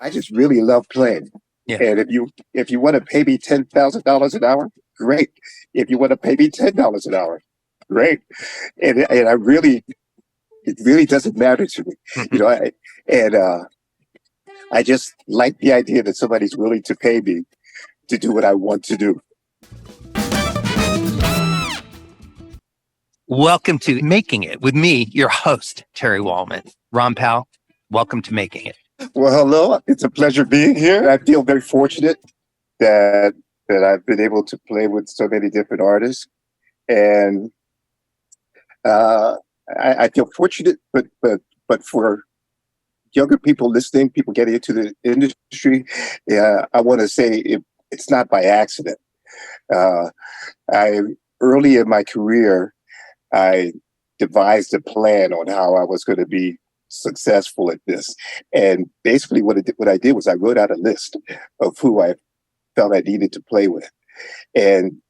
I just really love playing. Yeah. And if you want to pay me $10,000 an hour, great. If you want to pay me $10 an hour, great. And I really, it really doesn't matter to me, you know. I just like the idea that somebody's willing to pay me to do what I want to do. Welcome to Making It with me, your host, Terry Wollman. Ron Powell, welcome to Making It. Well, hello. It's a pleasure being here. I feel very fortunate that I've been able to play with so many different artists, and I feel fortunate. But for younger people listening, people getting into the industry, I want to say it's not by accident. Early in my career, I devised a plan on how I was going to be successful at this. And basically what I did was I wrote out a list of who I felt I needed to play with. And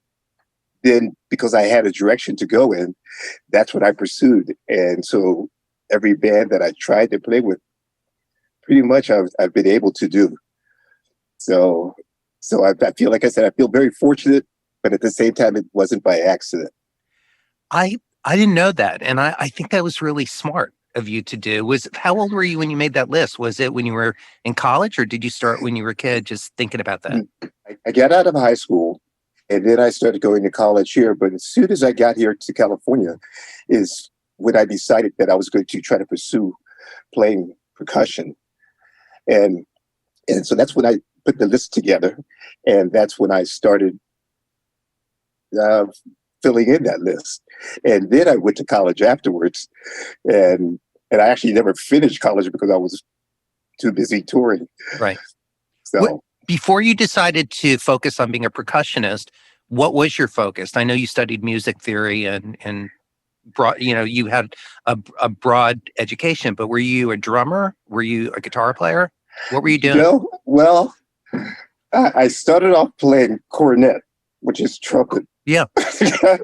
then because I had a direction to go in, that's what I pursued. And so every band that I tried to play with, pretty much I've been able to do. So I feel, like I said, I feel very fortunate, but at the same time, it wasn't by accident. I didn't know that. And I think that was really smart of you to do. How old were you when you made that list? Was it when you were in college, or did you start when you were a kid just thinking about that? I got out of high school and then I started going to college here. But as soon as I got here to California is when I decided that I was going to try to pursue playing percussion. And so that's when I put the list together. And that's when I started filling in that list. And then I went to college afterwards. And I actually never finished college because I was too busy touring. Right. So before you decided to focus on being a percussionist, what was your focus? I know you studied music theory and broad, you had a broad education, but were you a drummer? Were you a guitar player? What were you doing? Well, I started off playing cornet, which is trumpet. Yeah.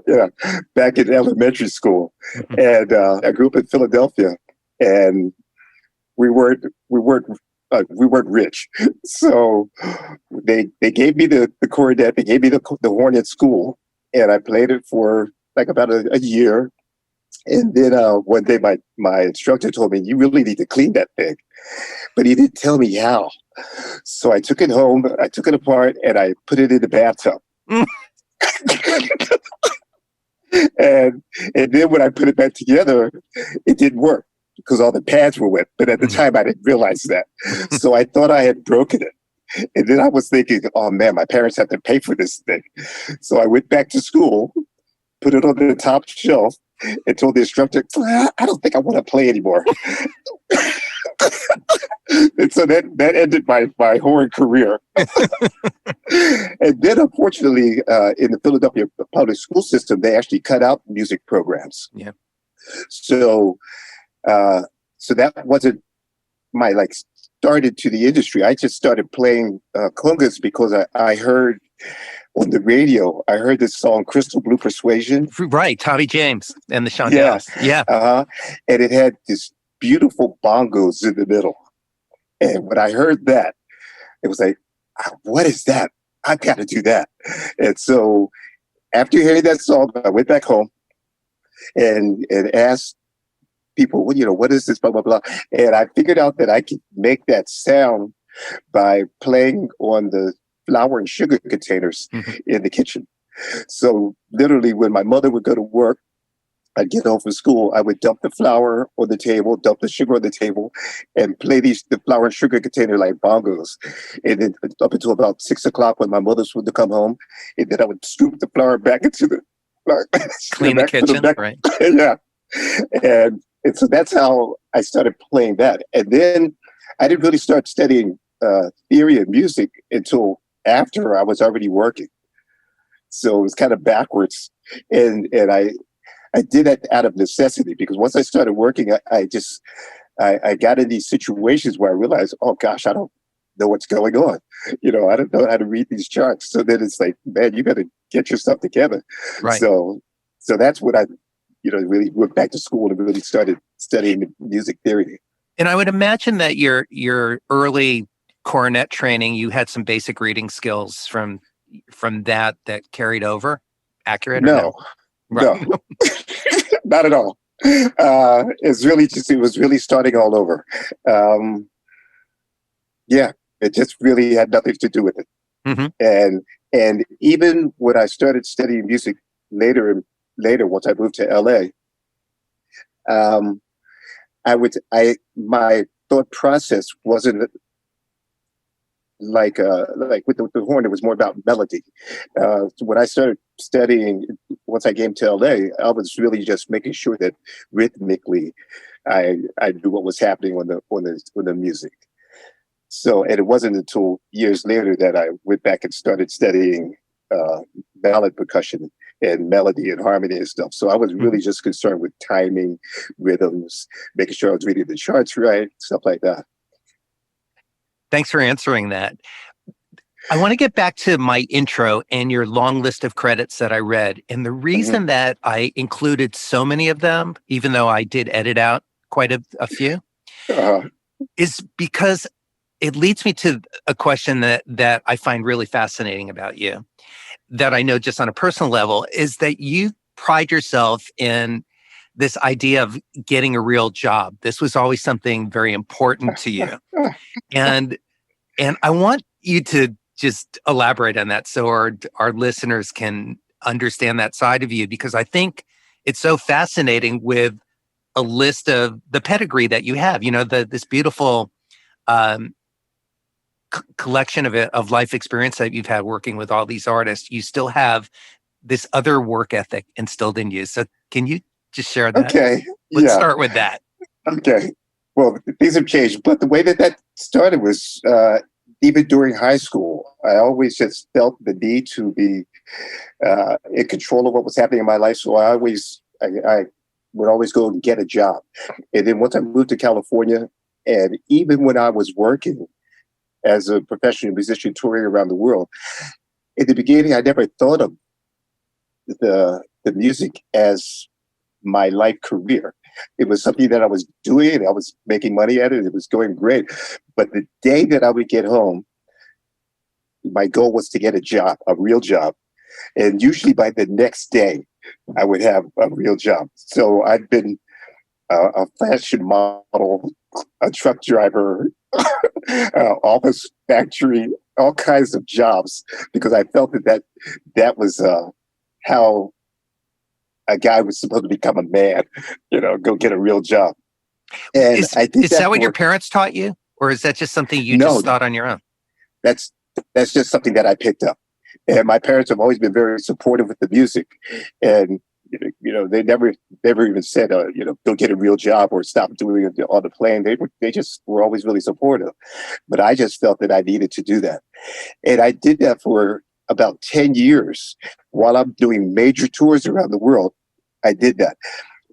Yeah, back in elementary school. And I grew up in Philadelphia, and we weren't rich. So they gave me the cornet, they gave me the horn at school, and I played it for like about a year. And then one day my instructor told me, you really need to clean that thing. But he didn't tell me how. So I took it home, I took it apart, and I put it in the bathtub. And then when I put it back together, it didn't work because all the pads were wet. But at the time, I didn't realize that. So I thought I had broken it. And then I was thinking, oh man, my parents have to pay for this thing. So I went back to school, put it on the top shelf, and told the instructor, I don't think I want to play anymore. And so that ended my horn career. And then, unfortunately, in the Philadelphia public school system, they actually cut out music programs. Yeah. So that wasn't my start into the industry. I just started playing congas because I heard on the radio, I heard this song, Crystal Blue Persuasion. Right, Tommy James and the Shondells. Yeah. And it had this beautiful bongos in the middle. And when I heard that, it was like, what is that? I've got to do that. And so after hearing that song, I went back home and asked people, what is this, blah, blah, blah. And I figured out that I could make that sound by playing on the flour and sugar containers in the kitchen. So literally when my mother would go to work, I'd get home from school, I would dump the flour on the table, dump the sugar on the table, and play the flour and sugar container like bongos. And then up until about 6 o'clock when my mother's would come home, and then I would scoop the flour back into the clean the kitchen, right? Yeah. And so that's how I started playing that. And then I didn't really start studying theory and music until after I was already working. So it was kind of backwards. And I did that out of necessity because once I started working, I got in these situations where I realized, oh gosh, I don't know what's going on. I don't know how to read these charts. So then it's like, man, you got to get yourself together. Right. So that's what I, really went back to school and really started studying music theory. And I would imagine that your early cornet training, you had some basic reading skills from that carried over? Accurate or no? No, not at all. It was really starting all over. Yeah, it just really had nothing to do with it. Mm-hmm. And even when I started studying music later, once I moved to LA, my thought process wasn't like with the horn. It was more about melody. So when I started studying, once I came to LA, I was really just making sure that rhythmically, I knew what was happening on the music. So, and it wasn't until years later that I went back and started studying ballad percussion and melody and harmony and stuff. So I was really just concerned with timing, rhythms, making sure I was reading the charts right, stuff like that. Thanks for answering that. I want to get back to my intro and your long list of credits that I read. And the reason that I included so many of them, even though I did edit out quite a few, is because it leads me to a question that I find really fascinating about you, that I know just on a personal level, is that you pride yourself in this idea of getting a real job. This was always something very important to you. And I want you to just elaborate on that so our listeners can understand that side of you, because I think it's so fascinating with a list of the pedigree that you have, this beautiful collection of life experience that you've had working with all these artists. You still have this other work ethic instilled in you. So can you just share that? Okay. Let's start with that. Okay. Well, things have changed, but the way that started was even during high school. I always just felt the need to be in control of what was happening in my life. So I would always go and get a job. And then once I moved to California, and even when I was working as a professional musician touring around the world, in the beginning, I never thought of the music as my life career. It was something that I was doing. I was making money at it. It was going great. But the day that I would get home, my goal was to get a job, a real job. And usually by the next day, I would have a real job. So I've been a fashion model, a truck driver, office factory, all kinds of jobs, because I felt that was how a guy was supposed to become a man, go get a real job. And is I think that what your parents taught you? Or is that just something you just thought on your own? That's just something that I picked up. And my parents have always been very supportive with the music. And, they never even said, go get a real job or stop doing it on the plane. They just were always really supportive. But I just felt that I needed to do that. And I did that for about 10 years while I'm doing major tours around the world. I did that.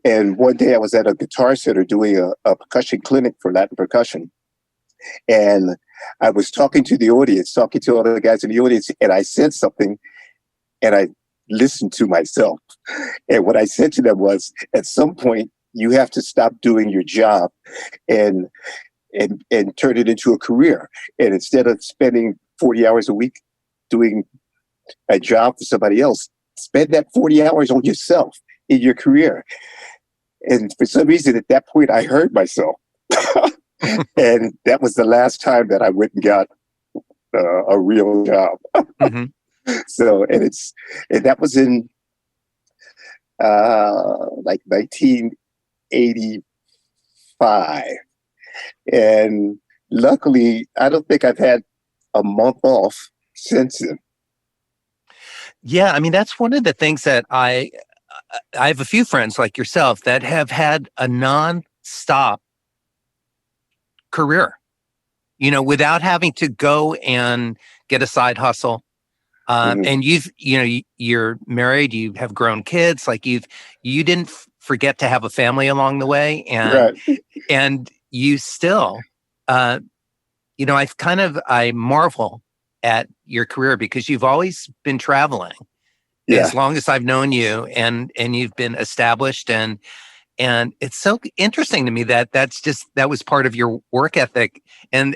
And one day I was at a guitar center doing a percussion clinic for Latin percussion. And I was talking to the audience, talking to all the guys in the audience, and I said something, and I listened to myself. And what I said to them was, at some point, you have to stop doing your job and turn it into a career. And instead of spending 40 hours a week doing a job for somebody else, spend that 40 hours on yourself in your career. And for some reason, at that point, I heard myself. And that was the last time that I went and got a real job. So, and that was in like 1985. And luckily, I don't think I've had a month off since then. Yeah, I mean, that's one of the things that I have a few friends like yourself that have had a non-stop career, without having to go and get a side hustle. And you're married, you have grown kids, like you didn't forget to have a family along the way. And, and you still, I marvel at your career because you've always been traveling as long as I've known you, and you've been established, and it's so interesting to me that that was part of your work ethic. And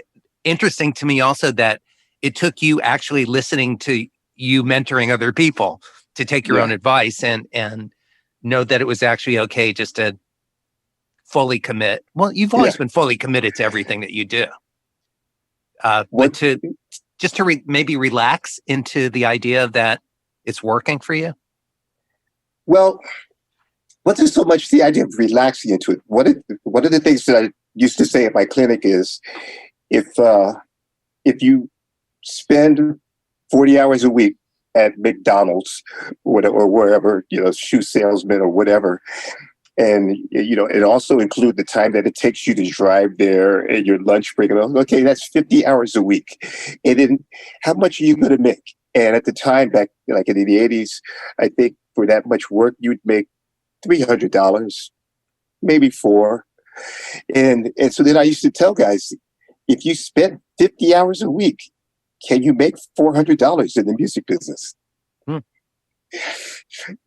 interesting to me also that it took you actually listening to you mentoring other people to take your own advice and know that it was actually okay just to fully commit. Well, you've always been fully committed to everything that you do. But to just to maybe relax into the idea that it's working for you. Well, wasn't so much the idea of relaxing into it. One of the things that I used to say at my clinic is, if you spend 40 hours a week at McDonald's or wherever, shoe salesman or whatever, and it also include the time that it takes you to drive there and your lunch break. Okay, that's 50 hours a week. And then how much are you going to make? And at the time, back like in the 80s, I think for that much work, you'd make $300, maybe $400. And so then I used to tell guys, if you spend 50 hours a week, can you make $400 in the music business?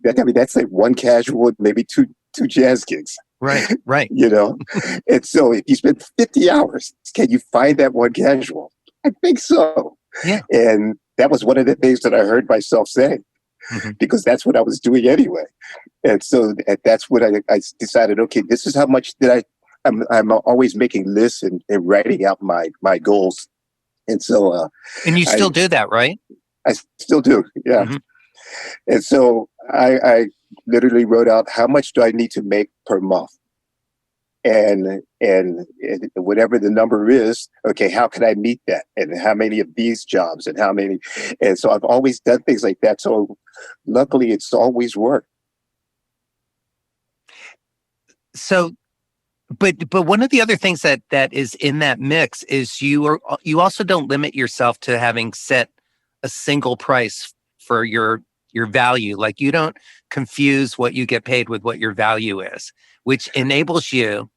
That's like one casual, maybe two jazz gigs. Right. And so if you spend 50 hours, can you find that one casual? I think so. Yeah. And that was one of the things that I heard myself saying, because that's what I was doing anyway. And so that's what I decided, okay, this is how much that I'm always making lists and writing out my goals. And so and you still do that, right? I still do. Yeah. And so I literally wrote out, how much do I need to make per month? And whatever the number is, okay, how can I meet that? And how many of these jobs and how many? And so I've always done things like that. So luckily it's always worked. So, but one of the other things that is in that mix is you also don't limit yourself to having set a single price for your value. Like, you don't confuse what you get paid with what your value is, which enables you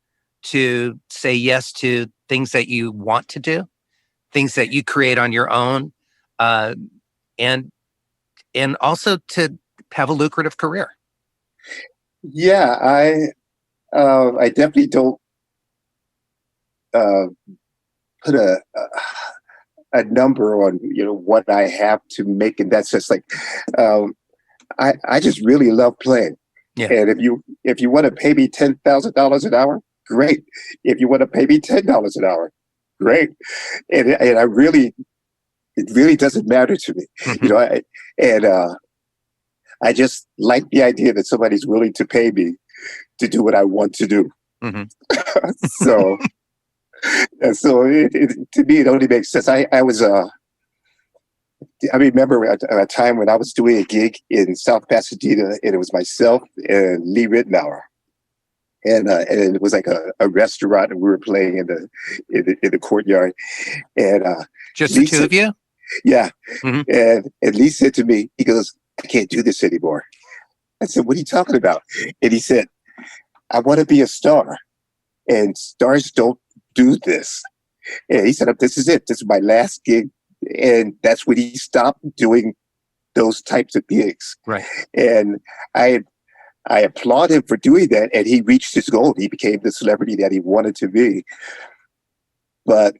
to say yes to things that you want to do, things that you create on your own, and also to have a lucrative career. Yeah, I definitely don't put a number on what I have to make, and that's just like I just really love playing. Yeah. And if you want to pay me $10,000 an hour, great. If you want to pay me $10 an hour, great. And it really doesn't matter to me. I just like the idea that somebody's willing to pay me to do what I want to do. So to me, it only makes sense. I remember a time when I was doing a gig in South Pasadena, and it was myself and Lee Ritenour. And it was like a restaurant, and we were playing in the courtyard. And just the two of you? Yeah. And Lee said to me, he goes, "I can't do this anymore." I said, "What are you talking about?" And he said, "I want to be a star, and stars don't do this." And he said, "This is it. This is my last gig." And that's when he stopped doing those types of gigs. Right. And I applaud him for doing that. And he reached his goal. He became the celebrity that he wanted to be. But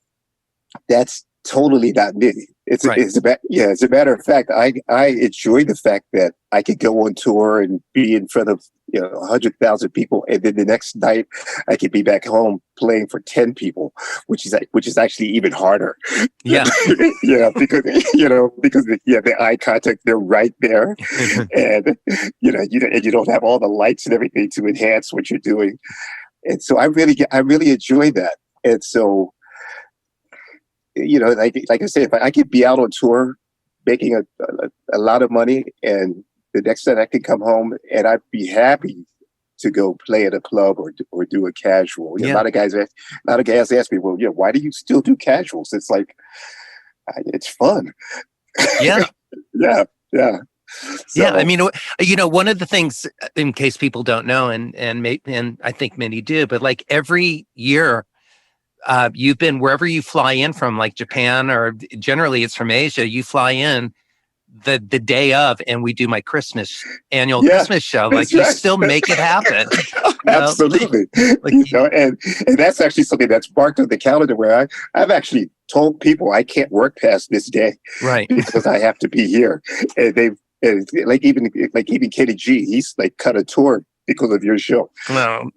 that's totally not me. It's a matter of fact, I enjoy the fact that I could go on tour and be in front of 100,000 people, and then the next night I could be back home playing for 10 people, which is actually even harder. Yeah, because the eye contact, they're right there, and you don't have all the lights and everything to enhance what you're doing, and so I really enjoy that, and so. Like I said, if I could be out on tour making a lot of money, and the next night I could come home and I'd be happy to go play at a club or do a casual. A lot of guys ask me, "Well, why do you still do casuals?" It's like, it's fun. Yeah. Yeah. So, yeah, I mean, one of the things, in case people don't know, and I think many do, but like every year, you've been wherever you fly in from, like Japan, or generally it's from Asia, you fly in, the day of, and we do my annual Yeah, Christmas show. Like that's you right. still make it happen. Absolutely. And that's actually something that's marked on the calendar where I've actually told people I can't work past this day, right, because I have to be here. And like even Kenny G, he's like cut a tour because of your show. well,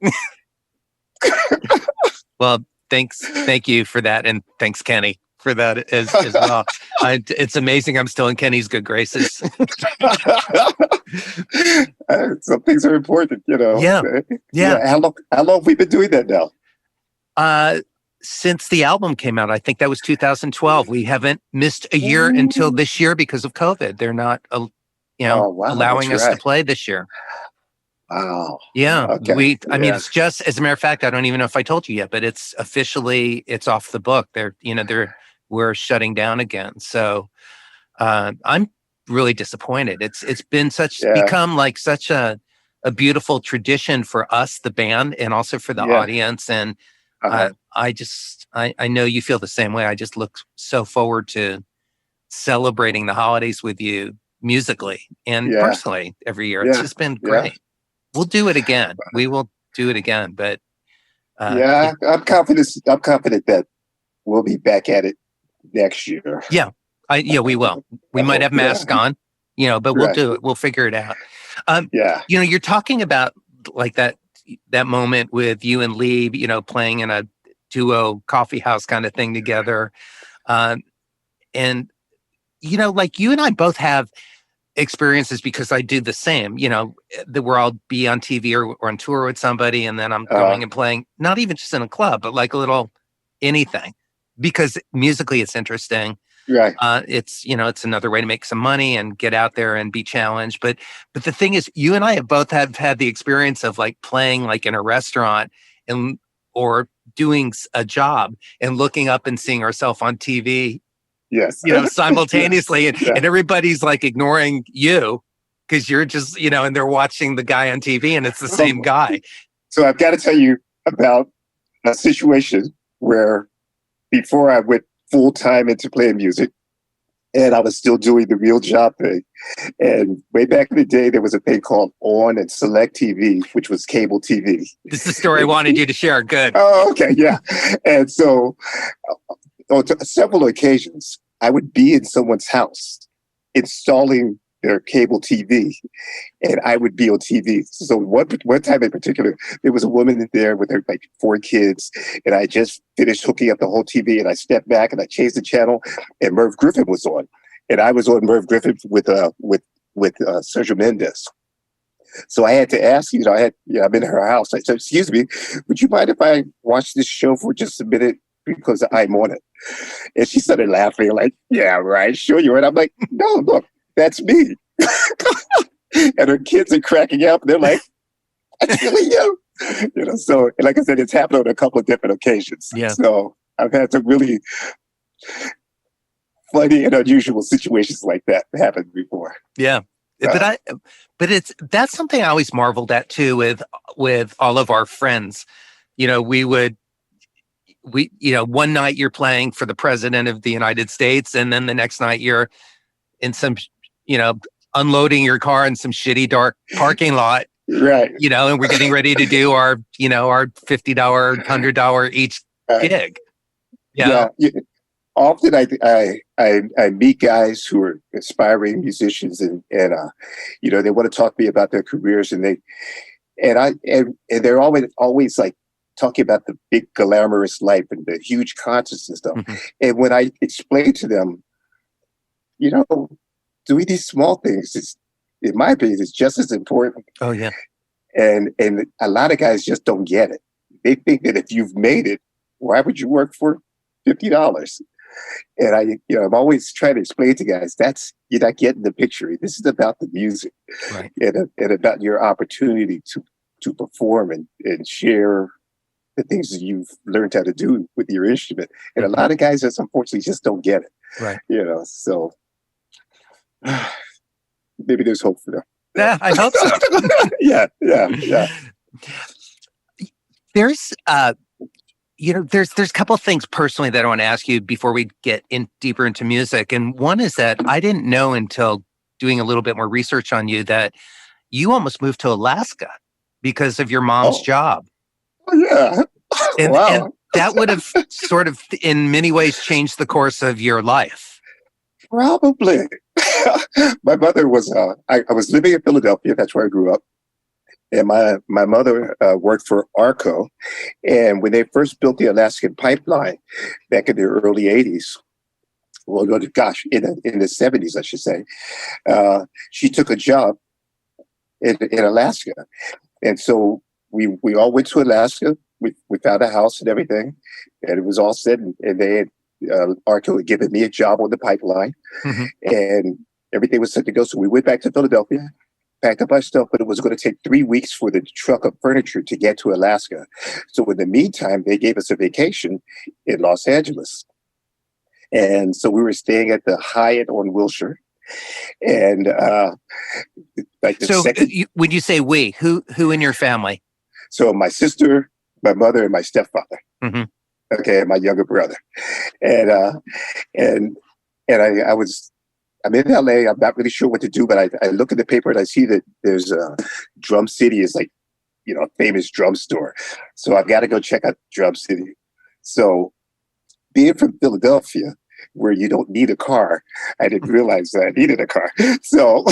well, thank you for that, and thanks Kenny for that as well. It's amazing I'm still in Kenny's good graces. Some things are important, Yeah. How long have we been doing that now? Since the album came out, I think that was 2012. We haven't missed a year until this year because of COVID. They're not, allowing us to play this year. Wow. Yeah. Okay. I mean, it's just, as a matter of fact, I don't even know if I told you yet, but it's officially, it's off the book. We're shutting down again. So, I'm really disappointed. It's been become like such a beautiful tradition for us, the band, and also for the audience. And I know you feel the same way. I just look so forward to celebrating the holidays with you musically and personally every year. It's just been great. We'll do it again. We will do it again. But I'm confident that we'll be back at it next year. Yeah. We will. We might have masks on, but we'll do it. We'll figure it out. You're talking about like that moment with you and Lee, playing in a duo coffee house kind of thing together. And, like you and I both have experiences because I do the same, where I'll be on TV or on tour with somebody, and then I'm going and playing, not even just in a club, but like a little anything, because musically it's interesting. Right. It's another way to make some money and get out there and be challenged. But the thing is, you and I have both had the experience of like playing like in a restaurant or doing a job and looking up and seeing ourselves on TV. Yes. Simultaneously, and everybody's like ignoring you because you're just, and they're watching the guy on TV and it's the same guy. So I've got to tell you about a situation where before I went full time into playing music, and I was still doing the real job thing. And way back in the day, there was a thing called On and Select TV, which was cable TV. This is the story I wanted you to share. Good. Oh, okay. Yeah. And so on several occasions, I would be in someone's house installing their cable TV, and I would be on TV. So one time in particular, there was a woman in there with her like 4 kids, and I just finished hooking up the whole TV, and I stepped back and I changed the channel, and Merv Griffin was on, and I was on Merv Griffin with Sergio Mendes. So I had to ask, I'm in her house. I said, "Excuse me, would you mind if I watch this show for just a minute because I'm on it?" And she started laughing like, "Yeah, right, sure you are." And I'm like, "No, look. That's me." And her kids are cracking up. They're like, "That's really you." So, and like I said, it's happened on a couple of different occasions. Yeah. So I've had some really funny and unusual situations like that happen before. Yeah. But that's something I always marveled at too with all of our friends. One night you're playing for the president of the United States, and then the next night you're in some, unloading your car in some shitty dark parking lot, right? And we're getting ready to do our $50, $100 each gig. Yeah. Often I meet guys who are aspiring musicians, and they want to talk to me about their careers, and they're always like talking about the big glamorous life and the huge concerts and stuff. Mm-hmm. And when I explain to them, doing these small things is, in my opinion, is just as important. Oh yeah. And a lot of guys just don't get it. They think that if you've made it, why would you work for $50? And I'm always trying to explain to guys, you're not getting the picture. This is about the music, right? And about your opportunity to perform and share the things that you've learned how to do with your instrument. And a lot of guys just unfortunately just don't get it. Right. So maybe there's hope for them. Yeah, I hope so. Yeah. There's there's a couple of things personally that I want to ask you before we get in deeper into music. And one is that I didn't know until doing a little bit more research on you that you almost moved to Alaska because of your mom's job. Oh, yeah. And Wow. that would have sort of, in many ways, changed the course of your life. Probably. My mother was, I was living in Philadelphia. That's where I grew up. And my mother worked for ARCO. And when they first built the Alaskan pipeline back in the early 80s, well, gosh, in the 70s, I should say, she took a job in Alaska. And so we all went to Alaska. We found a house and everything, and it was all set. And they had, ARCO had given me a job on the pipeline, and everything was set to go. So we went back to Philadelphia, packed up our stuff, but it was going to take 3 weeks for the truck of furniture to get to Alaska. So in the meantime, they gave us a vacation in Los Angeles. And so we were staying at the Hyatt on Wilshire. And when you say we, who in your family? So my sister, my mother, and my stepfather. Okay, and my younger brother. And I'm in LA. I'm not really sure what to do, but I look at the paper and I see that there's Drum City is like, a famous drum store. So I've got to go check out Drum City. So being from Philadelphia, where you don't need a car, I didn't realize that I needed a car. So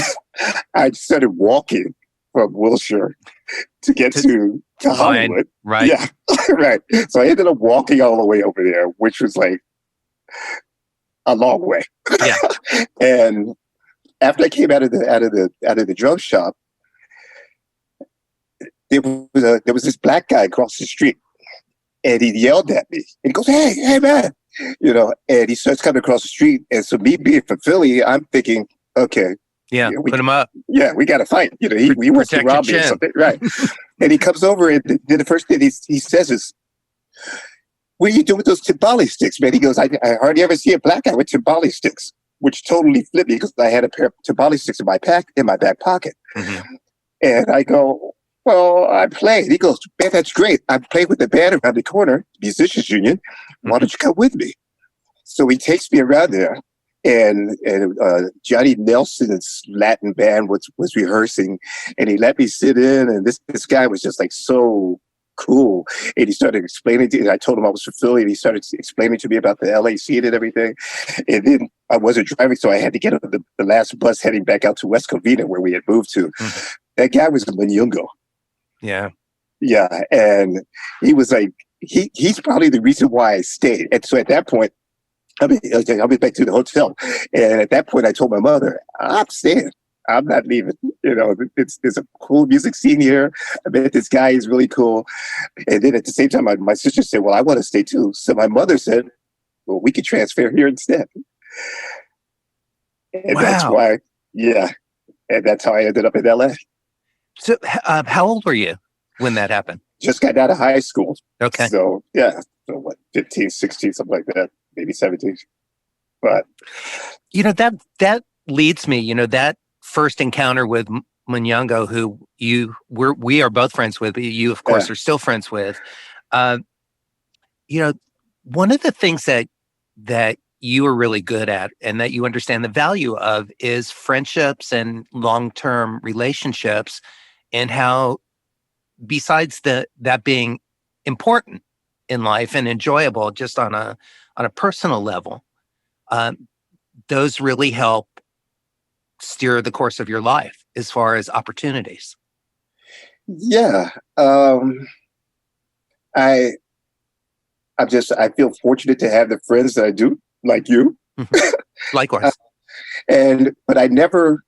I started walking from Wilshire to get to Hollywood. Right. Yeah. Right. So I ended up walking all the way over there, which was like a long way. Yeah. And after I came out of the drum shop, there was this black guy across the street, and he yelled at me. And he goes, "Hey, man!" And he starts coming across the street. And so me being from Philly, I'm thinking, okay. Yeah, put him up. Yeah, we got to fight. He wants to rob me or something. Right. And he comes over, and the first thing he says is, "What are you doing with those timbali sticks, man?" He goes, I hardly ever see a black guy with timbali sticks, which totally flipped me because I had a pair of timbali sticks in my back pocket. And I go, "Well, I play." He goes, "Man, that's great. I play with the band around the corner, Musicians Union. Why don't you come with me?" So he takes me around there, and Johnny Nelson's Latin band was rehearsing, and he let me sit in, and this guy was just like so cool. And he started explaining to me, and I told him I was from Philly, and he started explaining to me about the LA scene and everything. And then I wasn't driving, so I had to get on the last bus heading back out to West Covina, where we had moved to. That guy was Manyungo. Yeah. Yeah. And he was like, he's probably the reason why I stayed. And so at that point, I'll be back to the hotel. And at that point, I told my mother, "I'm staying. I'm not leaving. There's a cool music scene here. I met this guy. He's really cool." And then at the same time, my sister said, "Well, I want to stay too." So my mother said, "Well, we could transfer here instead." And that's why, yeah. And that's how I ended up in LA. So how old were you when that happened? Just got out of high school. Okay. So, yeah. So what, 15, 16, something like that. Maybe 17. But. That leads me, that first encounter with Manyungo, who we are both friends with, but you, of course, are still friends with. One of the things that you are really good at and that you understand the value of is friendships and long-term relationships, and how, besides that being important in life and enjoyable just on a personal level, those really help steer the course of your life as far as opportunities. Yeah. I feel fortunate to have the friends that I do, like you. Likewise. But I never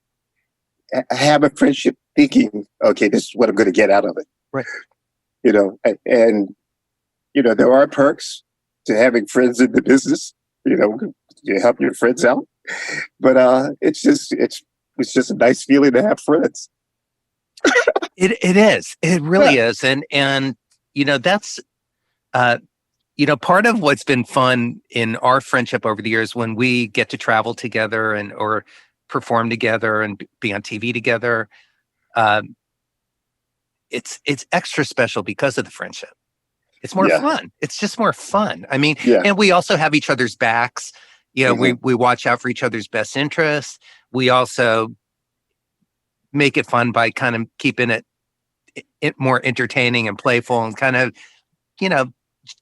have a friendship thinking, okay, this is what I'm going to get out of it. Right. There are perks to having friends in the business. You help your friends out. But it's just a nice feeling to have friends. It is. It really is. And that's part of what's been fun in our friendship over the years, when we get to travel together or perform together and be on TV together. It's extra special because of the friendship. It's more fun. It's just more fun. I mean, and we also have each other's backs. We watch out for each other's best interests. We also make it fun by kind of keeping it more entertaining and playful and kind of, you know,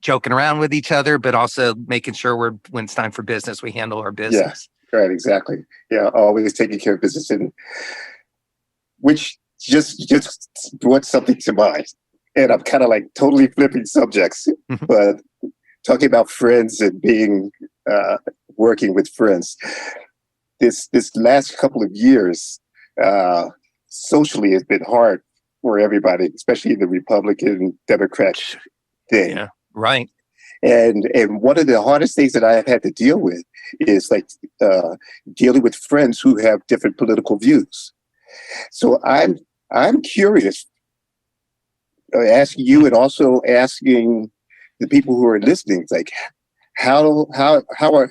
joking around with each other, but also making sure when it's time for business, we handle our business. Yeah, right, exactly. Yeah, always taking care of business, and which just brought something to mind. And I'm kind of like totally flipping subjects, but talking about friends and being working with friends. This last couple of years, socially has been hard for everybody, especially the Republican Democrat thing. Yeah, right. And one of the hardest things that I have had to deal with is like dealing with friends who have different political views. So I'm curious, asking you and also asking the people who are listening, like how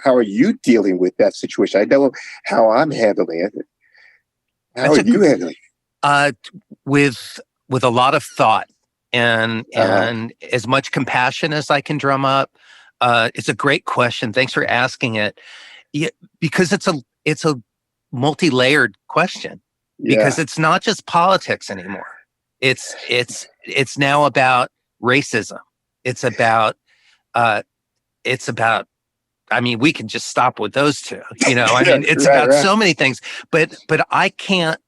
are you dealing with that situation? I know how I'm handling it. How are you handling it? With a lot of thought and as much compassion as I can drum up. It's a great question. Thanks for asking it. Yeah, because it's a multi-layered question. Because it's not just politics anymore. It's now about racism. It's about I mean, we can just stop with those two. You know, I mean, it's about so many things. But I can't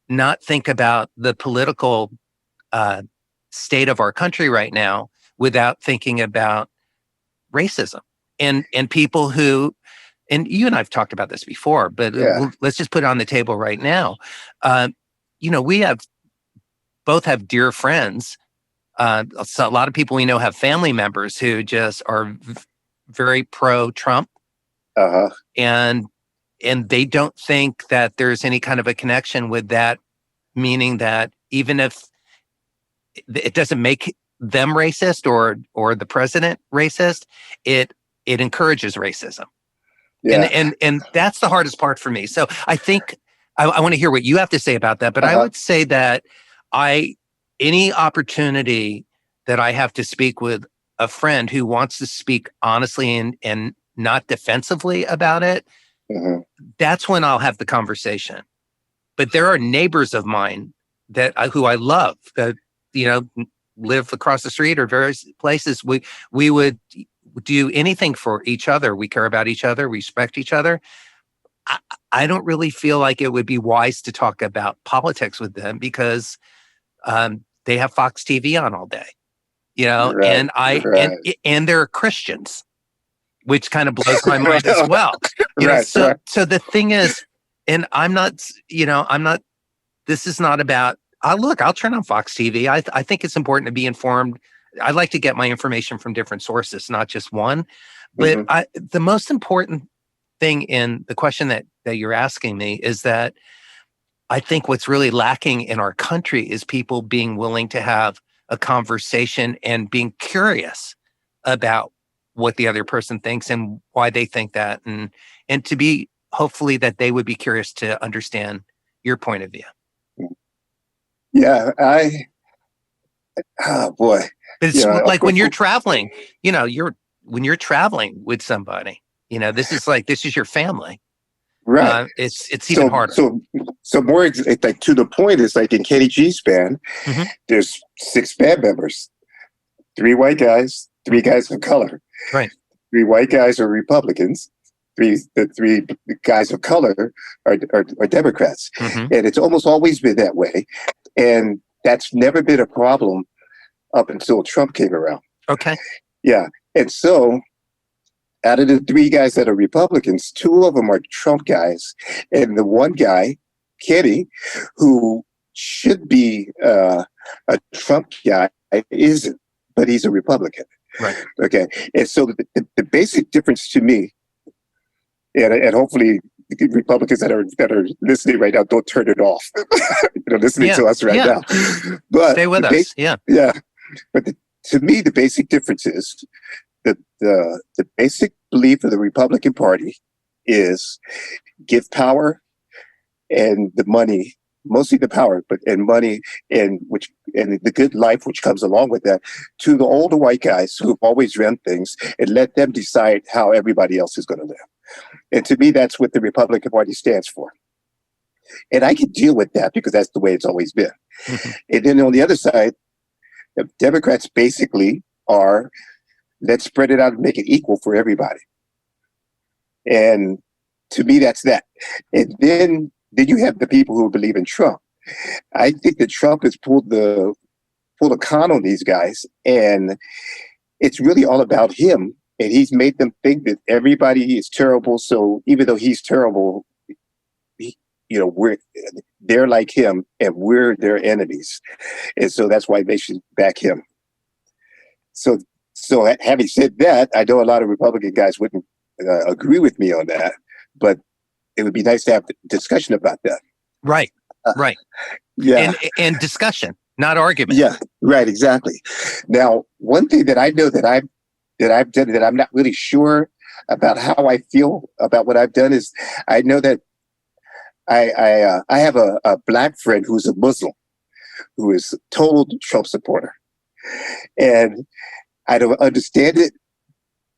not think about the political state of our country right now without thinking about racism and people who, and you and I've talked about this before, but let's just put it on the table right now. You know, we both have dear friends. So a lot of people we know have family members who just are very pro-Trump, and they don't think that there's any kind of a connection with that, meaning that even if it doesn't make them racist or the president racist, it encourages racism. Yeah. And that's the hardest part for me. So I think I want to hear what you have to say about that. But I would say that any opportunity that I have to speak with a friend who wants to speak honestly and not defensively about it, that's when I'll have the conversation. But there are neighbors of mine who I love that, you know, live across the street or various places. We would do anything for each other. We care about each other, respect each other. I don't really feel like it would be wise to talk about politics with them because they have Fox TV on all day, you know, and they're Christians, which kind of blows my mind as well. You know, so the thing is, and this is not about, I'll turn on Fox TV. I think it's important to be informed. I like to get my information from different sources, not just one. But the most important thing in the question that you're asking me is that I think what's really lacking in our country is people being willing to have a conversation and being curious about what the other person thinks and why they think that, and to be hopefully that they would be curious to understand your point of view. Yeah, oh boy. But it's like when you're traveling, you know, when you're traveling with somebody, you know, this is your family. Right. It's even harder. So more like to the point is like in Kenny G's band, there's 6 band members, 3 white guys, 3 guys of color. Right. 3 white guys are Republicans. The 3 guys of color are Democrats. And it's almost always been that way. And that's never been a problem up until Trump came around. Okay. Yeah. And so out of the 3 guys that are Republicans, 2 of them are Trump guys. And the one guy, Kenny, who should be a Trump guy, isn't, but he's a Republican. Right. Okay. And so the basic difference to me, and hopefully the Republicans that are listening right now don't turn it off. Listening to us right now. But stay with us. Yeah. But to me, the basic difference is that the basic belief of the Republican Party is give power and the money, mostly the power, and money and the good life which comes along with that to the older white guys who've always run things and let them decide how everybody else is going to live. And to me, that's what the Republican Party stands for. And I can deal with that because that's the way it's always been. Mhm. And then on the other side, the Democrats basically are, let's spread it out and make it equal for everybody. And to me, that's that. And then you have the people who believe in Trump. I think that Trump has pulled a con on these guys, and it's really all about him. And he's made them think that everybody is terrible. So even though he's terrible, they're like him, and we're their enemies, and so that's why they should back him. So having said that, I know a lot of Republican guys wouldn't agree with me on that, but it would be nice to have a discussion about that. Right. Right. Yeah. And discussion, not argument. Yeah. Right. Exactly. Now, one thing that I know that I've done that I'm not really sure about how I feel about what I've done is I know that I have a black friend who's a Muslim who is a total Trump supporter, and I don't understand it,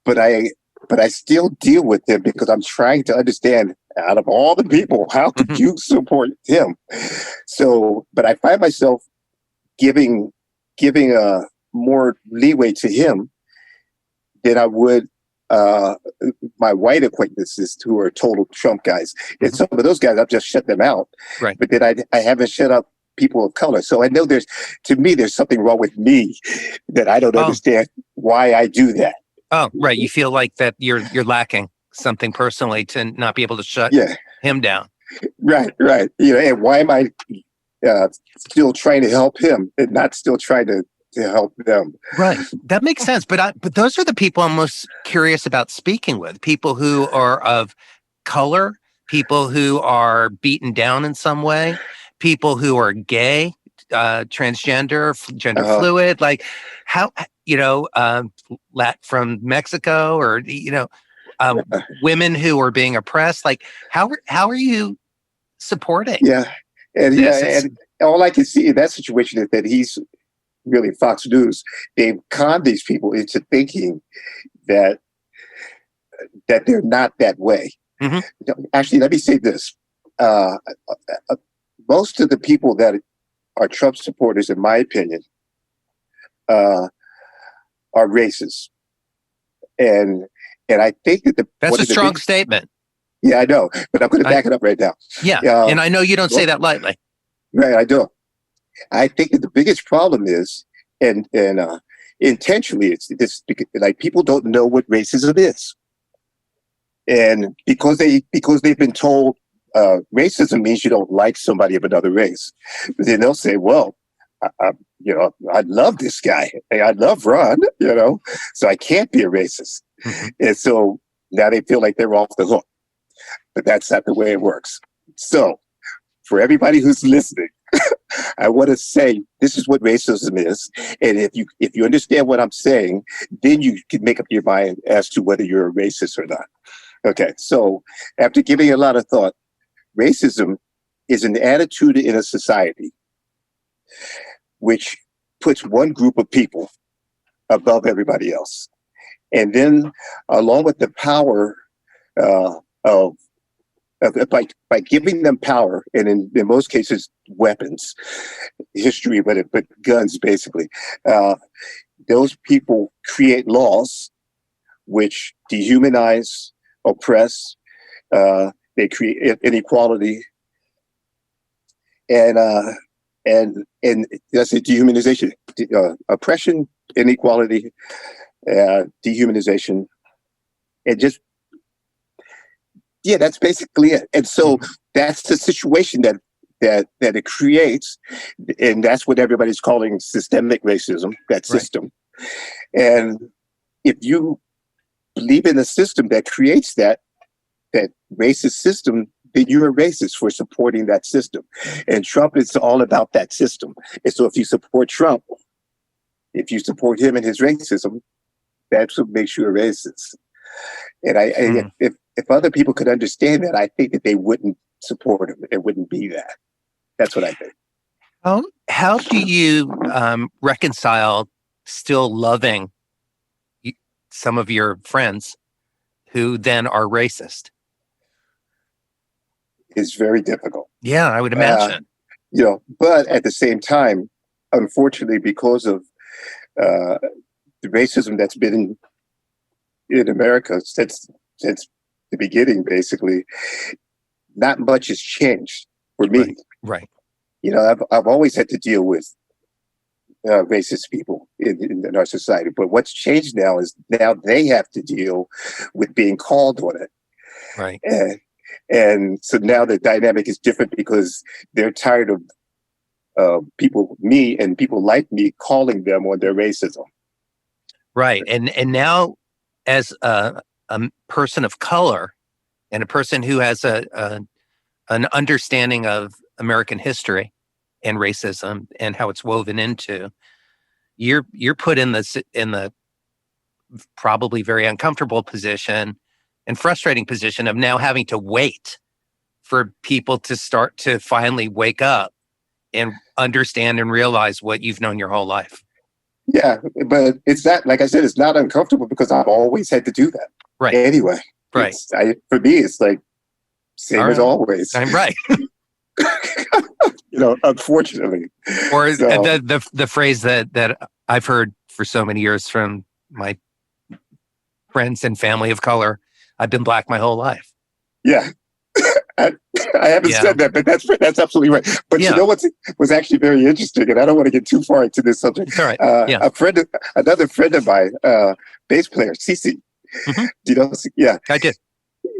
but I still deal with him because I'm trying to understand, out of all the people, how could you support him? So, but I find myself giving more leeway to him than I would my white acquaintances who are total Trump guys. And some of those guys, I've just shut them out. Right. But then I haven't shut up people of color. So I know there's something wrong with me that I don't understand why I do that. Oh, right. You feel like that you're lacking something personally to not be able to shut him down. Right. And why am I still trying to help him and not still trying to help them? Right. That makes sense. But those are the people I'm most curious about speaking with. People who are of color, people who are beaten down in some way, people who are gay, transgender, gender fluid, like how, from Mexico, or, women who are being oppressed. Like how are you supporting? Yeah. And all I can see in that situation is that he's really Fox News. They've conned these people into thinking that they're not that way. Mm-hmm. Actually, let me say this. Most of the people that are Trump supporters, in my opinion, are racist. And I think that that's a strong statement. Yeah, I know, but I'm going to back it up right now. Yeah, and I know you don't say that lightly. Right, I don't. I think that the biggest problem is, and intentionally, it's this, like, people don't know what racism is, and because they've been told racism means you don't like somebody of another race, then they'll say, well, I love this guy, I love Ron, so I can't be a racist, and so now they feel like they're off the hook, but that's not the way it works. So, for everybody who's listening, I want to say this is what racism is, and if you understand what I'm saying, then you can make up your mind as to whether you're a racist or not. Okay, so after giving a lot of thought, racism is an attitude in a society which puts one group of people above everybody else, and then along with the power by giving them power, and in most cases weapons, history, but guns basically, those people create laws which dehumanize, oppress, they create inequality, and that's a dehumanization, oppression, inequality, dehumanization, and just. Yeah, that's basically it. And so that's the situation that it creates. And that's what everybody's calling systemic racism, that system. Right. And if you believe in a system that creates that racist system, then you're a racist for supporting that system. And Trump is all about that system. And so if you support Trump, if you support him and his racism, that's what makes you a racist. And if other people could understand that, I think that they wouldn't support him. It wouldn't be that. That's what I think. How do you reconcile still loving some of your friends who then are racist? is very difficult. Yeah, I would imagine. But at the same time, unfortunately, because of the racism that's been in America since the beginning, basically, not much has changed for me. Right. I've always had to deal with racist people in our society, but what's changed now is now they have to deal with being called on it. Right. And so now the dynamic is different because they're tired of people like me calling them on their racism. Right. And now, as a person of color and a person who has an understanding of American history and racism and how it's woven into, you're put in the probably very uncomfortable position and frustrating position of now having to wait for people to start to finally wake up and understand and realize what you've known your whole life. Yeah, but it's not, like I said, it's not uncomfortable because I've always had to do that. Right. Anyway. Right. For me, it's like same as always. I'm right. Unfortunately. Or the phrase that I've heard for so many years from my friends and family of color, I've been black my whole life. Yeah. I haven't said that, but that's absolutely right. But you know what was actually very interesting, and I don't want to get too far into this subject. All right. Another friend of mine, bass player, Cece. Mm-hmm. Do you know? Yeah, I did.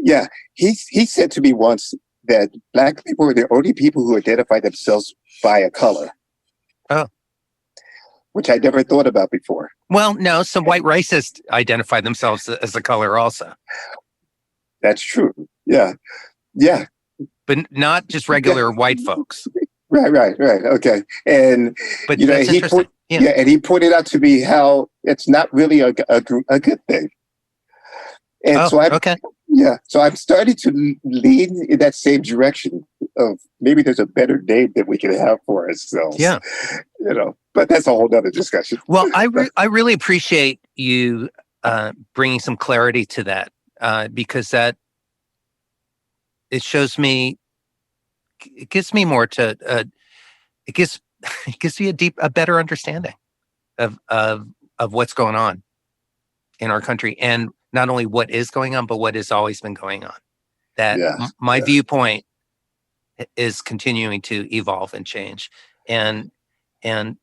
Yeah, he said to me once that black people are the only people who identify themselves by a color. Oh. Which I never thought about before. Well, no, some white racists identify themselves as a color also. That's true. Yeah. Yeah. But not just regular white folks. Right. Okay. And but and he pointed out to me how it's not really a good thing. And so I'm starting to lean in that same direction of maybe there's a better name that we can have for ourselves. Yeah. But that's a whole nother discussion. Well, I really appreciate you bringing some clarity to that because that it shows me, it gives me more to, it gives me a better understanding of what's going on in our country, and not only what is going on, but what has always been going on. That my viewpoint is continuing to evolve and change, and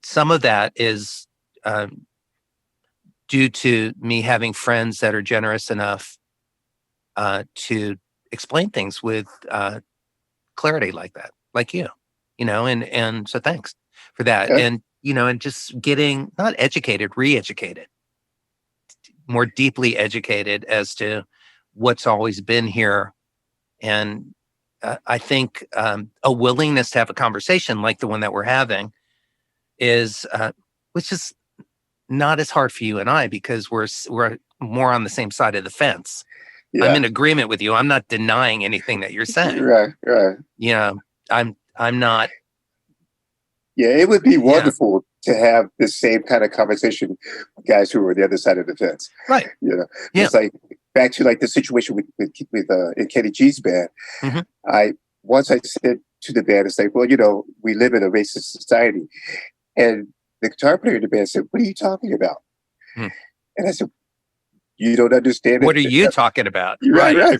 some of that is due to me having friends that are generous enough to explain things with clarity like that, like you, and so thanks for that. And, and just getting not educated, re-educated, more deeply educated as to what's always been here. And I think a willingness to have a conversation like the one that we're having is, which is not as hard for you and I, because we're more on the same side of the fence. Yeah. I'm in agreement with you. I'm not denying anything that you're saying. Right. I'm not. Yeah, it would be wonderful to have the same kind of conversation with guys who are on the other side of the fence. Right. It's like back to like the situation with in Kenny G's band. Mm-hmm. I said to the band, it's like, well, we live in a racist society, and the guitar player in the band said, "What are you talking about?" Mm. And I said, "You don't understand. What are you talking about?" Right. And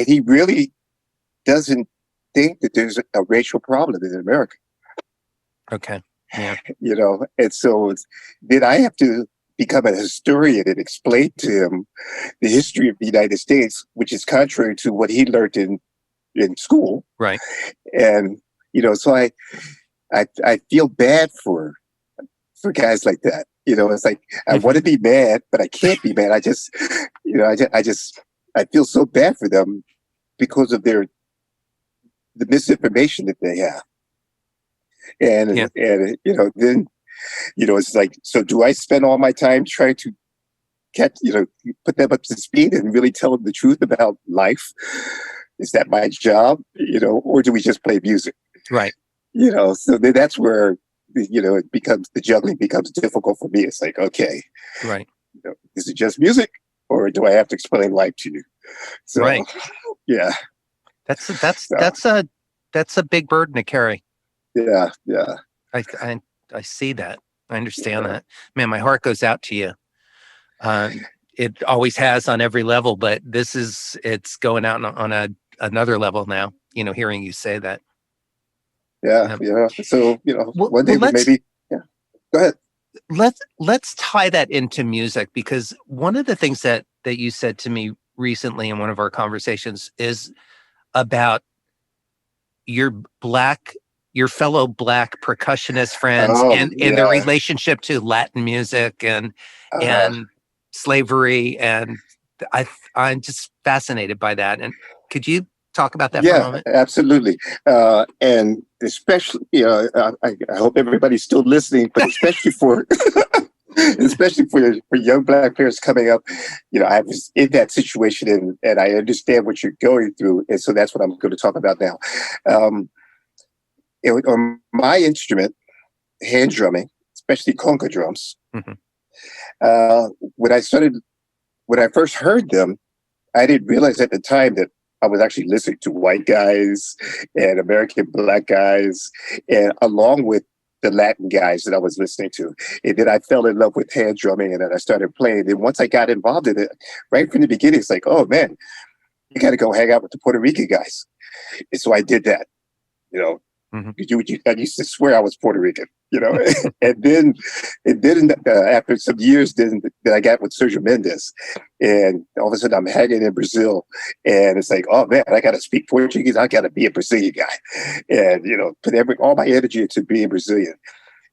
he really doesn't think that there's a racial problem in America. Okay. Yeah. And so then I have to become a historian and explain to him the history of the United States, which is contrary to what he learned in school. Right. And, so I feel bad for guys like that. It's like, I want to be mad, but I can't be mad. I just, I feel so bad for them because of the misinformation that they have. And then, it's like, so do I spend all my time trying to put them up to speed and really tell them the truth about life? Is that my job? Or do we just play music? Right. So then that's where, the juggling becomes difficult for me. It's like, okay, right. Is it just music, or do I have to explain life to you? So, right. Yeah. That's So, that's a big burden to carry. yeah, yeah. I see that. I understand Yeah. that. Man, my heart goes out to you. It always has on every level, but it's going out on another level now. Hearing you say that. Yeah, Um, yeah. So, well, one day well, we let's maybe, yeah. Go ahead. let's tie that into music, because one of the things that you said to me recently in one of our conversations is about your black your fellow black percussionist friends Oh, and their yeah. relationship to Latin music Uh, and slavery, and I'm just fascinated by that. And could you talk about that for a yeah, moment? absolutely. And especially, I hope everybody's still listening, but especially for especially for young black players coming up, I was in that situation, and I understand what you're going through, and so that's what I'm going to talk about now. Um, on my instrument, hand drumming, especially conga drums. Mm-hmm. Uh, when I started, when I first heard them, I didn't realize at the time that I was actually listening to white guys and American black guys, and along with the Latin guys that I was listening to. And then I fell in love with hand drumming, and then I started playing. And once I got involved in it, right from the beginning, it's like, oh man, you got to go hang out with the Puerto Rican guys. And so I did that. You know, Mm-hmm. I used to swear I was Puerto Rican, and then after some years, then I got with Sergio Mendes, and all of a sudden I'm hanging in Brazil, and it's like, oh man, I got to speak Portuguese, I got to be a Brazilian guy, and put all my energy into being Brazilian.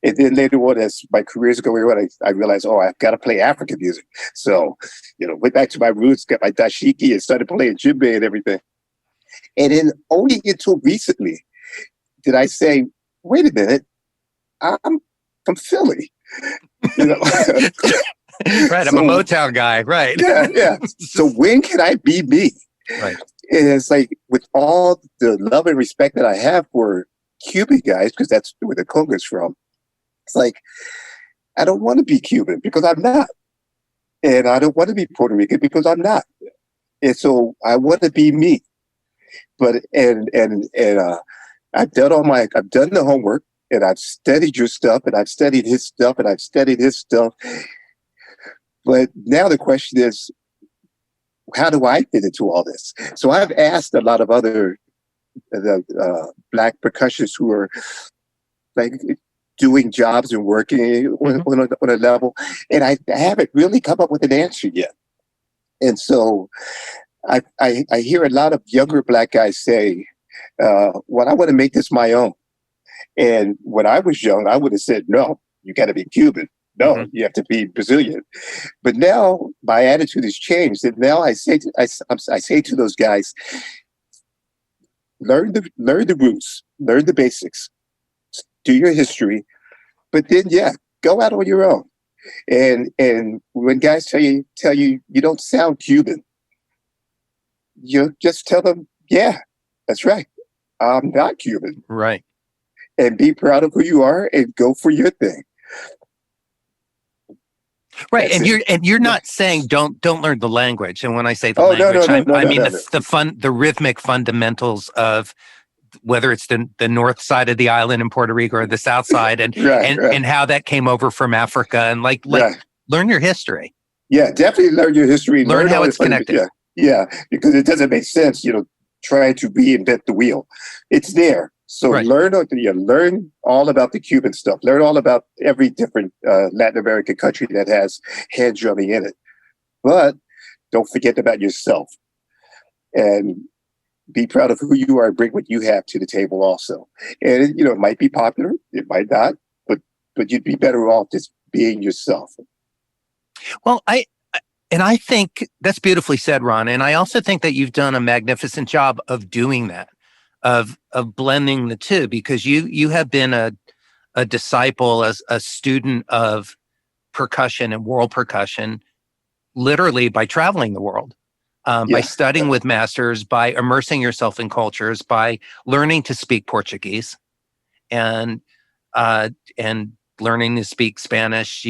And then later on, as my career is going on, I realized, oh, I've got to play African music. So, went back to my roots, got my dashiki, and started playing djembe and everything. And then only until recently did I say, wait a minute, I'm from Philly. Right, I'm a Motown guy, right? Yeah. So when can I be me? Right. And it's like, with all the love and respect that I have for Cuban guys, because that's where the conga's from, it's like, I don't want to be Cuban because I'm not. And I don't want to be Puerto Rican because I'm not. And so I want to be me. But, I've done the homework, and I've studied your stuff, and I've studied his stuff, and I've studied his stuff. But now the question is, how do I fit into all this? So I've asked a lot of other black percussionists who are like doing jobs and working on a level, and I haven't really come up with an answer yet. And so I hear a lot of younger black guys say, well, I want to make this my own. And when I was young, I would have said, no, you got to be Cuban. No, you have to be Brazilian. But now my attitude has changed. And now I say to those guys, learn the roots, learn the basics, do your history, but then go out on your own. And when guys tell you you don't sound Cuban, you just tell them, yeah, that's right, I'm not Cuban. Right. And be proud of who you are and go for your thing. Right. And you're not saying don't learn the language. And when I say the language, I mean the rhythmic fundamentals of whether it's the north side of the island in Puerto Rico or the south side, and and how that came over from Africa, and like learn your history. Yeah, definitely learn your history. Learn how it's connected. Yeah, because it doesn't make sense, trying to reinvent the wheel. It's there. So learn all about the Cuban stuff. Learn all about every different Latin American country that has hand drumming in it. But don't forget about yourself. And be proud of who you are and bring what you have to the table also. And, it might be popular. It might not. But you'd be better off just being yourself. Well, I think that's beautifully said, Ron. And I also think that you've done a magnificent job of doing that, of blending the two, because you have been a disciple, as a student of percussion and world percussion, literally by traveling the world, by studying with masters, by immersing yourself in cultures, by learning to speak Portuguese, and learning to speak Spanish,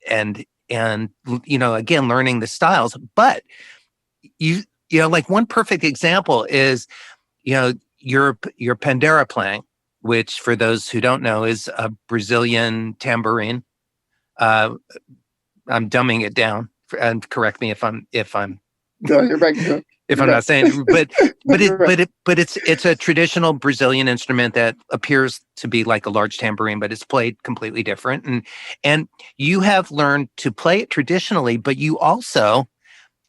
and again, learning the styles. But like one perfect example is, your pandera playing, which for those who don't know is a Brazilian tambourine. I'm dumbing it down, and correct me if I'm No, you're right. if I'm not saying, but it's a traditional Brazilian instrument that appears to be like a large tambourine, but it's played completely different. And you have learned to play it traditionally, but you also,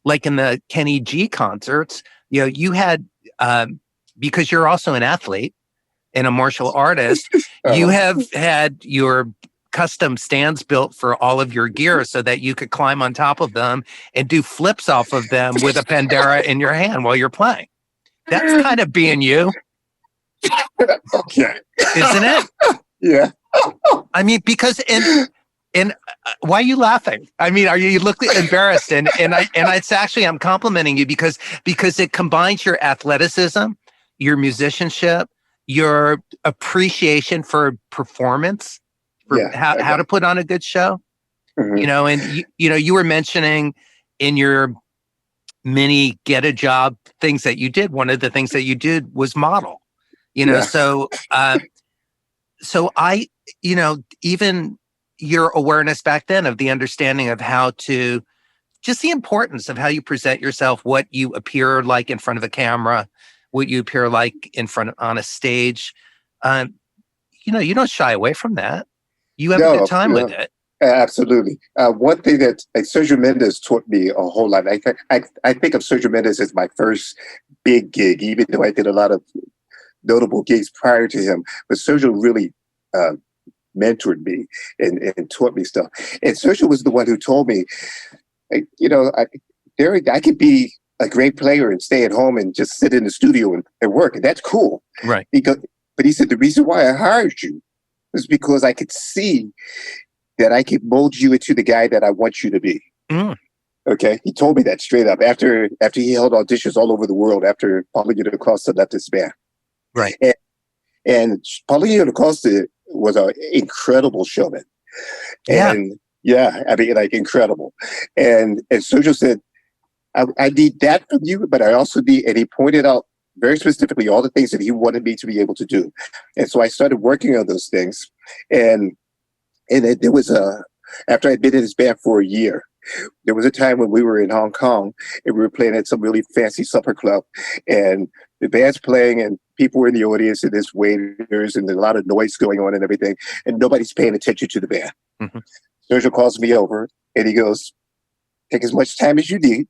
like in the Kenny G concerts, you had, because you're also an athlete and a martial artist, you have had your custom stands built for all of your gear so that you could climb on top of them and do flips off of them with a pandera in your hand while you're playing. That's kind of being you. Okay. Isn't it? Yeah. I mean, because and why are you laughing? I mean, are you look embarrassed? And it's actually, I'm complimenting you because it combines your athleticism, your musicianship, your appreciation for performance, for how to put on a good show. Mm-hmm. And you were mentioning in your many get a job things that you did. One of the things that you did was model. So I, even your awareness back then of the understanding of how to, just the importance of how you present yourself, what you appear like in front of a camera, what you appear like on a stage. You don't shy away from that. You have a good time with it. Absolutely. One thing that Sergio Mendes taught me a whole lot. I think of Sergio Mendes as my first big gig, even though I did a lot of notable gigs prior to him. But Sergio really mentored me and taught me stuff. And Sergio was the one who told me, I could be a great player and stay at home and just sit in the studio and work, and that's cool. Right. But he said the reason why I hired you was because I could see that I could mold you into the guy that I want you to be. Mm. Okay, he told me that straight up after he held auditions all over the world after Paulino da Costa left his band. Right. And Paulino da Costa was an incredible showman. And I mean, like, incredible. And Sergio said, I need that from you, but I also need, and he pointed out very specifically all the things that he wanted me to be able to do. And so I started working on those things. And there was after I'd been in his band for a year, there was a time when we were in Hong Kong and we were playing at some really fancy supper club, and the band's playing and people were in the audience and there's waiters and there's a lot of noise going on and everything, and nobody's paying attention to the band. Mm-hmm. Sergio calls me over and he goes, take as much time as you need,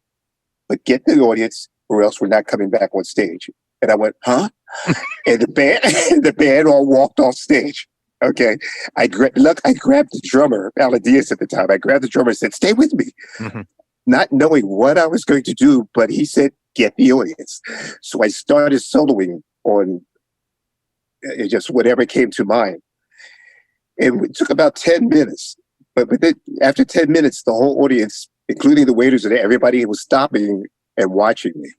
but get the audience or else we're not coming back on stage. And I went, huh? And the band all walked off stage. Okay. I grabbed the drummer, Alan Diaz at the time. I grabbed the drummer and said, stay with me. Mm-hmm. Not knowing what I was going to do, but he said, get the audience. So I started soloing on just whatever came to mind. And it took about 10 minutes. But then after 10 minutes, the whole audience, including the waiters and everybody, was stopping and watching me.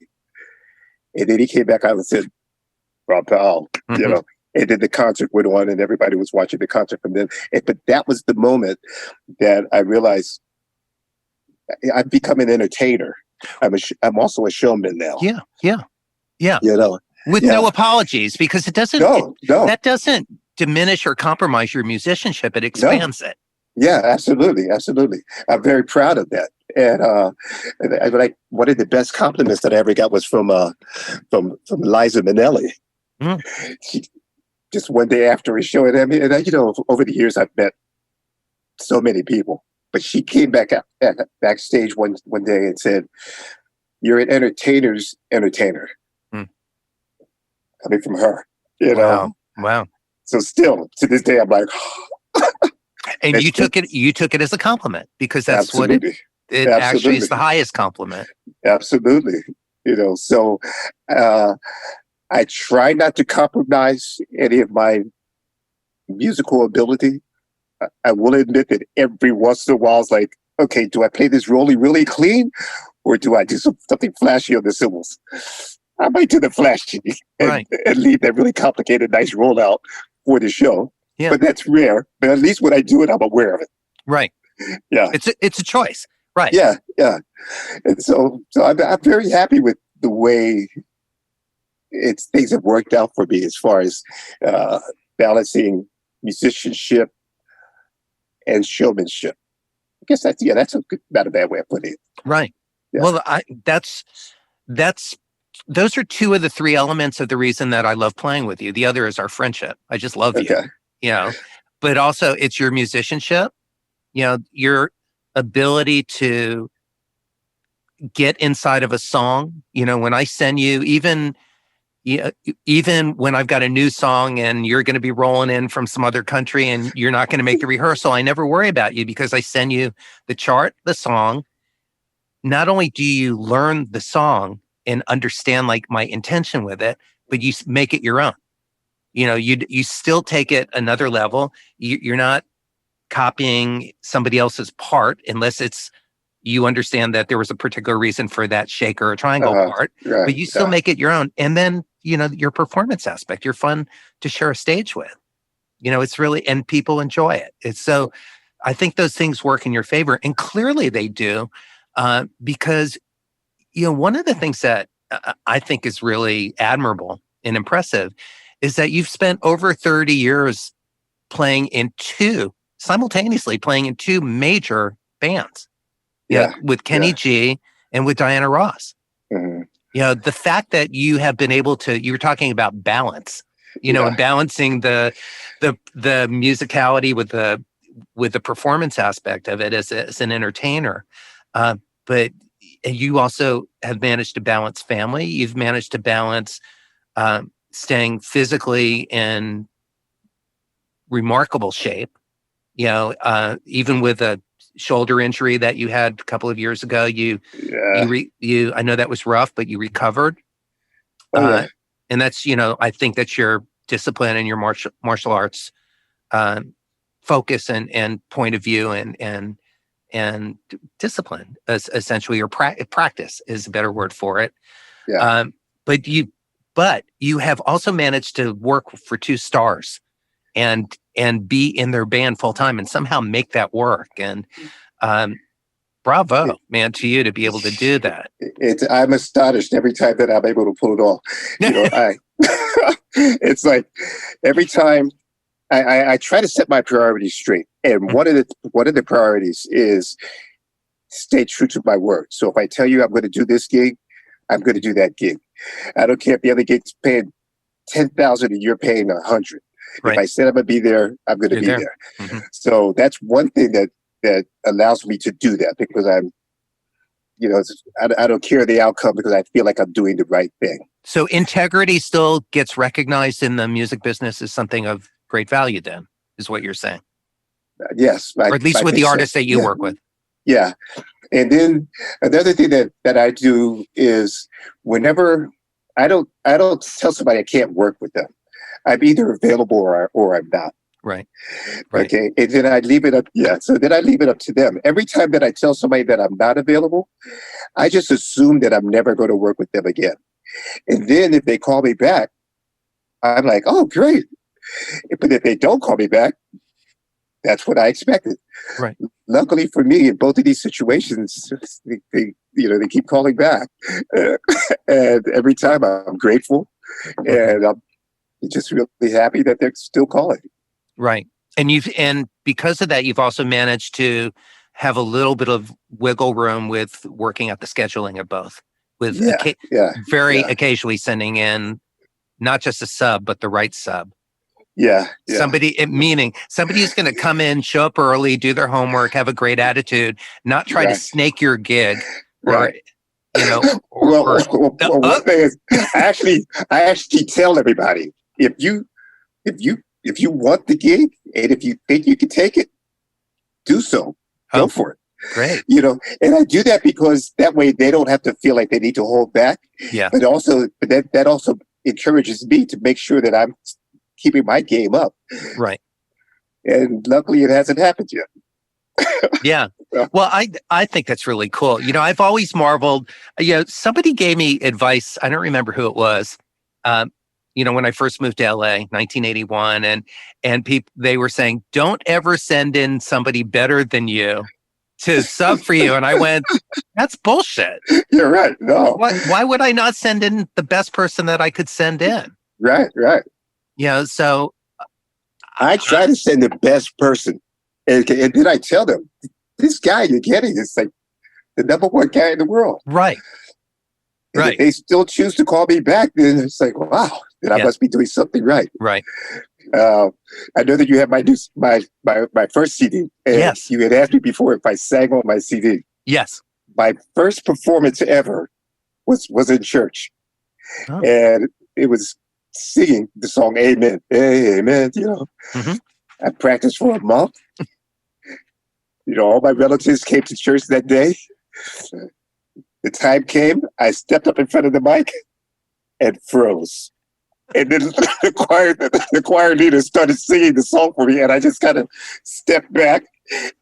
And then he came back out and said, Rob Powell, mm-hmm. And then the concert went on and everybody was watching the concert from then. But that was the moment that I realized I've become an entertainer. I'm also a showman now. Yeah. With no apologies, because it doesn't, that doesn't diminish or compromise your musicianship. It expands it. Yeah, absolutely. I'm very proud of that. And one of the best compliments that I ever got was from Liza Minnelli. Mm. She, just one day after a show, and over the years I've met so many people, but she came backstage one day and said, "You're an entertainer's entertainer." Mm. Coming from her, Wow. So still to this day, I'm like. And you took it as a compliment, because that's absolutely. What it actually is, the highest compliment. Absolutely. So I try not to compromise any of my musical ability. I will admit that every once in a while it's like, okay, do I play this really, really clean, or do I do something flashy on the cymbals? I might do the flashy and leave that really complicated, nice rollout for the show. Yeah. But that's rare. But at least when I do it, I'm aware of it. Right. Yeah. It's a choice. Right. Yeah. And so I'm very happy with the way things have worked out for me as far as balancing musicianship and showmanship. I guess that's not a bad way of putting it. Right. Yeah. Well, those are two of the three elements of the reason that I love playing with you. The other is our friendship. I just love you, but also it's your musicianship, your ability to get inside of a song. When I send you, even when I've got a new song and you're going to be rolling in from some other country and you're not going to make the rehearsal, I never worry about you because I send you the chart, the song. Not only do you learn the song and understand like my intention with it, but you make it your own. You still take it another level. You're not copying somebody else's part unless you understand that there was a particular reason for that shaker or triangle part, but you still make it your own. And then, your performance aspect, you're fun to share a stage with. It's really, and people enjoy it. It's so, I think those things work in your favor, and clearly they do, because, one of the things that I think is really admirable and impressive is that you've spent over 30 years simultaneously playing in two major bands. With Kenny G and with Diana Ross. Mm-hmm. The fact that you have been able to, you were talking about balance, and balancing the musicality with the performance aspect of it as an entertainer. But you also have managed to balance family. You've managed to balance staying physically in remarkable shape, even with a shoulder injury that you had a couple of years ago. I know that was rough, but you recovered. And that's, I think that's your discipline and your martial arts focus and point of view and discipline, essentially, or practice is a better word for it. But you have also managed to work for two stars and be in their band full time and somehow make that work. And bravo, man, to you to be able to do that. I'm astonished every time that I'm able to pull it off. It's like every time I try to set my priorities straight. And one of the priorities is stay true to my word. So if I tell you I'm going to do this gig, I'm going to do that gig. I don't care if the other gig's paying $10,000 and you're paying $100. Right. If I said I'm going to be there, I'm going to be there. Mm-hmm. So that's one thing that allows me to do that, because I'm, I don't care the outcome because I feel like I'm doing the right thing. So integrity still gets recognized in the music business as something of great value then, is what you're saying? Yes. Or at least with the artists that you work with. Yeah. And then another thing that I do is whenever I don't tell somebody I can't work with them. I'm either available or I'm not. Right. Okay. And then I leave it up. Yeah. So then I leave it up to them. Every time that I tell somebody that I'm not available, I just assume that I'm never going to work with them again. And then if they call me back, I'm like, oh, great. But if they don't call me back, that's what I expected. Right. Luckily for me, in both of these situations, they keep calling back. And every time I'm grateful, and I'm just really happy that they're still calling. Right. And because of that, you've also managed to have a little bit of wiggle room with working out the scheduling of both, with occasionally sending in not just a sub, but the right sub. Yeah. Somebody who's going to come in, show up early, do their homework, have a great attitude, not try to snake your gig, or one thing is, I actually tell everybody, if you want the gig and if you think you can take it, do so. Go for it. Great. And I do that because that way they don't have to feel like they need to hold back. Yeah. But that also encourages me to make sure that I'm keeping my game up. Right. And luckily it hasn't happened yet. Yeah. Well, I think that's really cool. I've always marveled, somebody gave me advice. I don't remember who it was. When I first moved to LA, 1981, and people, they were saying, don't ever send in somebody better than you to sub for you. And I went, that's bullshit. You're right. No. Why would I not send in the best person that I could send in? Right. So I try to send the best person. And then I tell them, this guy you're getting is like the number one guy in the world. Right. And if they still choose to call me back, then it's like, wow, then I must be doing something right. Right. I know that you have my first CD. And yes. You had asked me before if I sang on my CD. Yes. My first performance ever was in church. Oh. And it was singing the song Amen. Amen, Mm-hmm. I practiced for a month. All my relatives came to church that day. The time came, I stepped up in front of the mic and froze. And then the choir leader started singing the song for me, and I just kind of stepped back,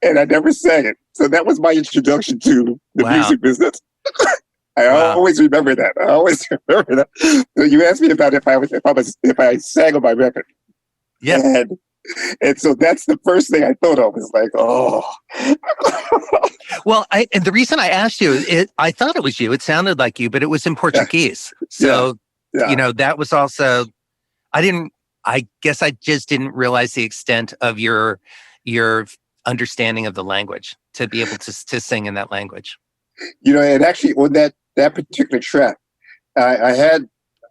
and I never sang it. So that was my introduction to the music business. I always remember that. So you asked me about if I sang on my record. Yeah. And so that's the first thing I thought of. Is like, oh. Well, and the reason I asked you, I thought it was you. It sounded like you, but it was in Portuguese. So, that was also, I guess I just didn't realize the extent of your understanding of the language to be able to sing in that language. And actually on that particular track, I had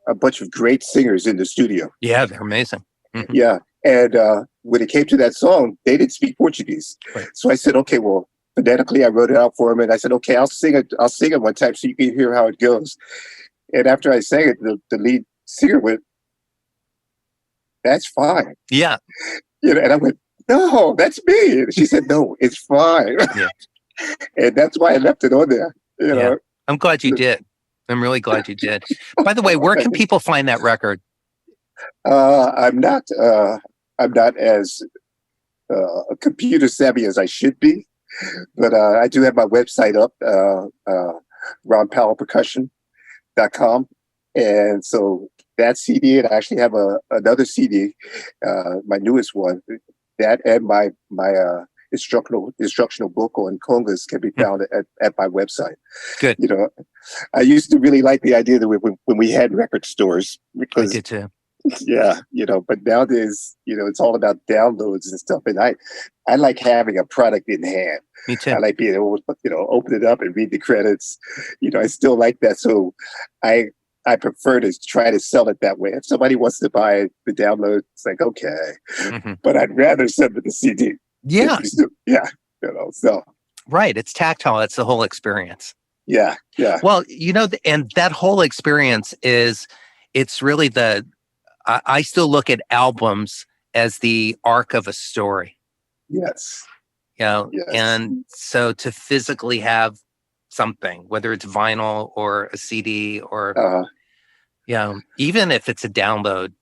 a bunch of great singers in the studio. Yeah, they're amazing. Mm-hmm. Yeah. And when it came to that song, they didn't speak Portuguese. Right. So I said, okay, well, phonetically, I wrote it out for them. And I said, okay, I'll sing it one time so you can hear how it goes. And after I sang it, the lead singer went, that's fine. Yeah. And I went, no, that's me. And she said, no, it's fine. Yeah. And that's why I left it on there. Yeah. I'm glad you did. I'm really glad you did. By the way, where can people find that record? I'm not as computer savvy as I should be, but I do have my website up, ronpowellpercussion.com. And so that CD, and I actually have another CD, my newest one, that and my instructional book on congas can be found at my website. Good. I used to really like the idea that when we had record stores, because I did too. Yeah, but nowadays, it's all about downloads and stuff. And I like having a product in hand. Me too. I like being able to, open it up and read the credits. I still like that. So I prefer to try to sell it that way. If somebody wants to buy the download, it's like, okay. Mm-hmm. But I'd rather send it the CD. Yeah. So. Right. It's tactile. It's the whole experience. Yeah. Yeah. Well, and that whole experience it's really I still look at albums as the arc of a story. Yes. Yes. And so to physically have something, whether it's vinyl or a CD or, even if it's a download,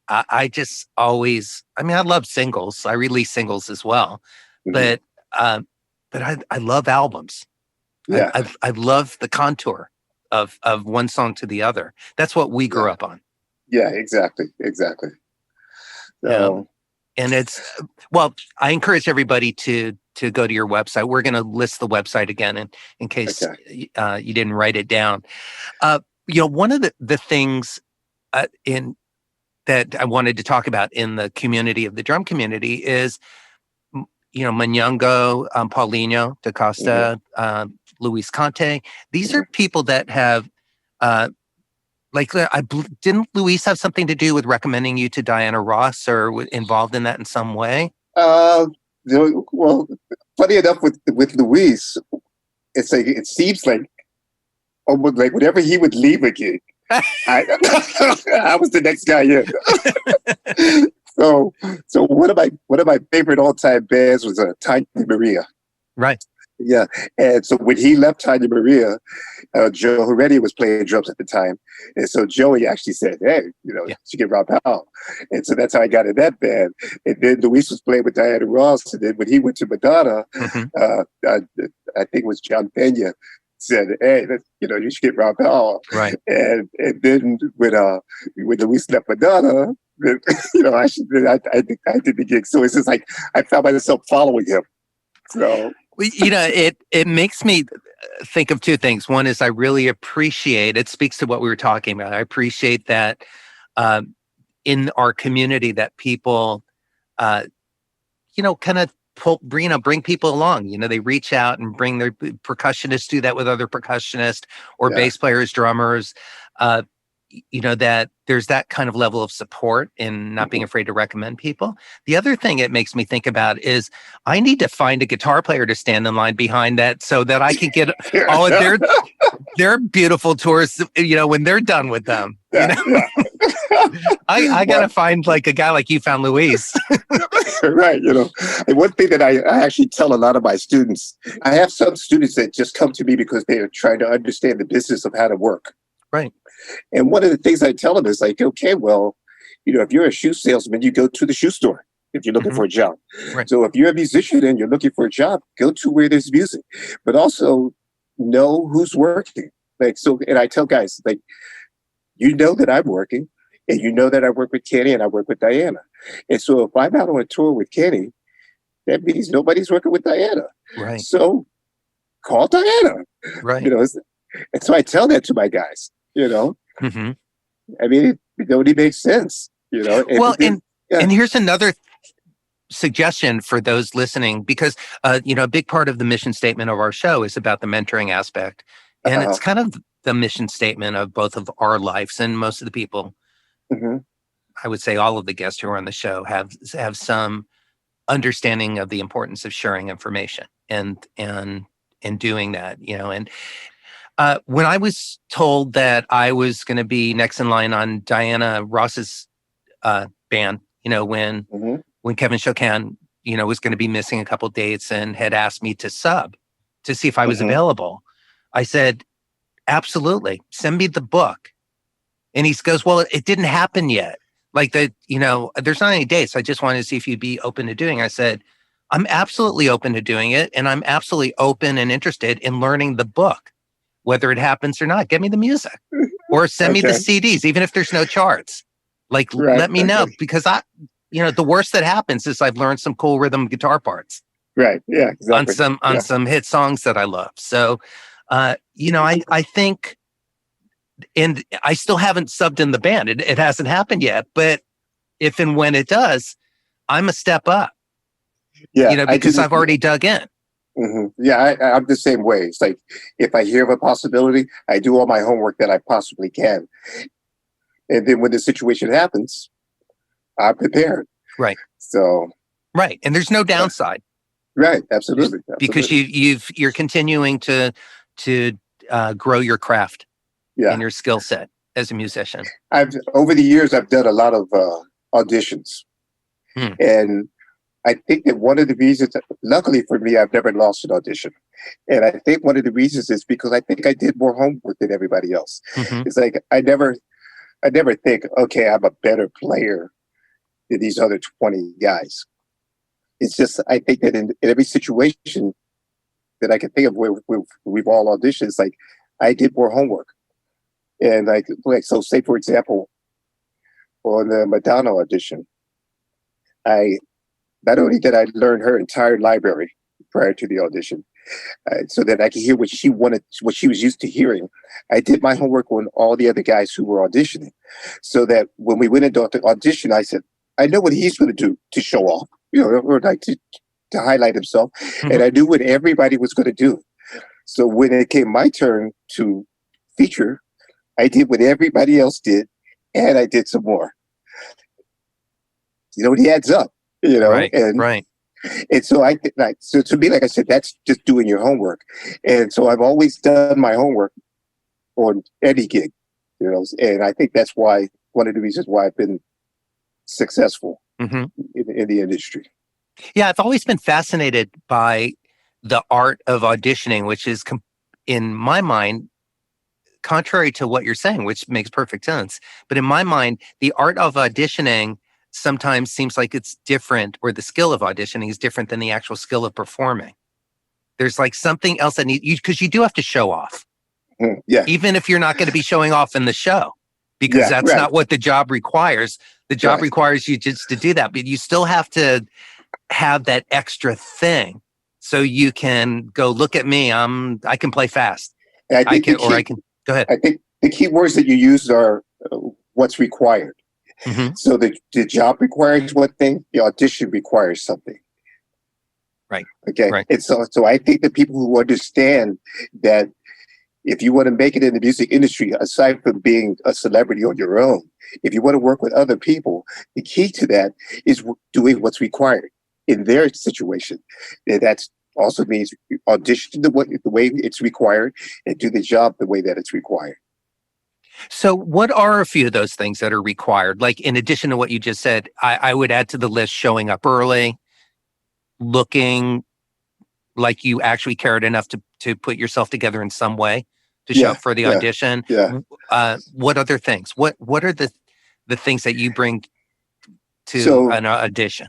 I just always, I love singles. I release singles as well, mm-hmm. but I love albums. Yeah. I love the contour of one song to the other. That's what we grew up on. Yeah, exactly. So, and I encourage everybody to go to your website. We're going to list the website again in case you didn't write it down. One of the things that I wanted to talk about in the community of the drum community is, Manyango, Paulinho da Costa, mm-hmm. Luis Conte. These mm-hmm. are people that have, didn't Luis have something to do with recommending you to Diana Ross or involved in that in some way? Well, funny enough with Luis, it's like, it seems like almost like whenever he would leave a gig, I was the next guy in. So one of my favorite all-time bands was Tiny Maria. Right. Yeah, and so when he left Tiny Maria, Joe Heredia was playing drums at the time, and so Joey actually said, "Hey, you should get Rob Powell," and so that's how I got in that band. And then Luis was playing with Diana Ross, and then when he went to Madonna, mm-hmm. I think it was John Pena said, "Hey, you should get Rob Powell." Right. And then when Luis left Madonna, I did the gig. So it's just like I found myself following him. So Well, it makes me think of two things. One is I really appreciate, it speaks to what we were talking about. I appreciate that in our community that people, uh, kind of bring people along. They reach out and bring their percussionists, do that with other percussionists or Yeah. bass players, drummers. Uh, that there's that kind of level of support in not being afraid to recommend people. The other thing it makes me think about is I need to find a guitar player to stand in line behind that so that I can get all of their beautiful tours, when they're done with them. Yeah. I got to find like a guy like you found Louise. Right. And one thing that I actually tell a lot of my students, I have some students that just come to me because they are trying to understand the business of how to work. Right. And one of the things I tell them is like, okay, well, if you're a shoe salesman, you go to the shoe store if you're looking for a job. Right. So if you're a musician and you're looking for a job, go to where there's music, but also know who's working. And I tell guys, like, that I'm working and that I work with Kenny and I work with Diana. And so if I'm out on a tour with Kenny, that means nobody's working with Diana. Right. So call Diana. Right. And so I tell that to my guys. Mm-hmm. I mean, it only makes sense. And here's another suggestion for those listening, because a big part of the mission statement of our show is about the mentoring aspect, and it's kind of the mission statement of both of our lives. And most of the people, I would say, all of the guests who are on the show have some understanding of the importance of sharing information and doing that. And when I was told that I was going to be next in line on Diana Ross's band, when Kevin Shokan, was going to be missing a couple dates and had asked me to sub to see if I was available, I said, absolutely, send me the book. And he goes, well, it didn't happen yet. Like there's not any dates. I just wanted to see if you'd be open to doing it. I said, I'm absolutely open to doing it. And I'm absolutely open and interested in learning the book. Whether it happens or not, get me the music or send me the CDs, even if there's no charts. Like, let me know, because the worst that happens is I've learned some cool rhythm guitar parts. Right. Yeah. Exactly. On some hit songs that I love. So, I think, and I still haven't subbed in the band. It hasn't happened yet, but if and when it does, I'm a step up. Yeah. Because I've already dug in. Mm-hmm. Yeah, I'm the same way. It's like if I hear of a possibility, I do all my homework that I possibly can. And then when the situation happens, I'm prepared. Right. So. Right. And there's no downside. Right. Absolutely. Because you're continuing to grow your craft and your skill set as a musician. Over the years, I've done a lot of auditions. And I think that one of the reasons, luckily for me, I've never lost an audition. And I think one of the reasons is because I think I did more homework than everybody else. It's like, I never think, okay, I'm a better player than these other 20 guys. It's just, I think that in every situation that I can think of where we've all auditioned, it's like, I did more homework. And so say, for example, on the Madonna audition, not only did I learn her entire library prior to the audition, so that I could hear what she wanted, what she was used to hearing, I did my homework on all the other guys who were auditioning, so that when we went into the audition, I said, I know what he's going to do to show off, or like to highlight himself, and I knew what everybody was going to do. So when it came my turn to feature, I did what everybody else did, and I did some more. It adds up. Right. And so so to me, like I said, that's just doing your homework. And so I've always done my homework on any gig, and I think that's why one of the reasons why I've been successful in the industry. Yeah, I've always been fascinated by the art of auditioning, which is, in my mind, contrary to what you're saying, which makes perfect sense. But in my mind, the art of auditioning sometimes seems like it's different, or the skill of auditioning is different than the actual skill of performing. There's like something else that because you do have to show off. Yeah. Even if you're not going to be showing off in the show, because that's not what the job requires. The job requires you just to do that, but you still have to have that extra thing So you can go, look at me. I can play fast. And I can go ahead. I think the key words that you use are what's required. Mm-hmm. So the job requires one thing, the audition requires something. Right. Okay. Right. And so I think that people who understand that if you want to make it in the music industry, aside from being a celebrity on your own, if you want to work with other people, the key to that is doing what's required in their situation. And that also means audition the way it's required and do the job the way that it's required. So what are a few of those things that are required? Like, in addition to what you just said, I would add to the list showing up early, looking like you actually cared enough to put yourself together in some way to show up for the audition. Yeah. What other things? What are the things that you bring to an audition?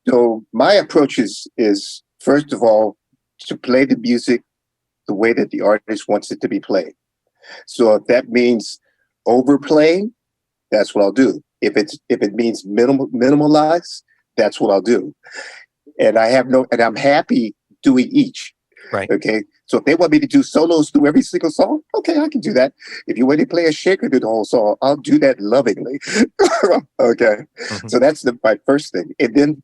So my approach is first of all to play the music the way that the artist wants it to be played. So if that means overplaying, that's what I'll do. If it means minimalize, that's what I'll do. And I'm happy doing each. Right. Okay. So if they want me to do solos through every single song, okay, I can do that. If you want me to play a shaker through the whole song, I'll do that lovingly. Okay. Mm-hmm. So that's my first thing. And then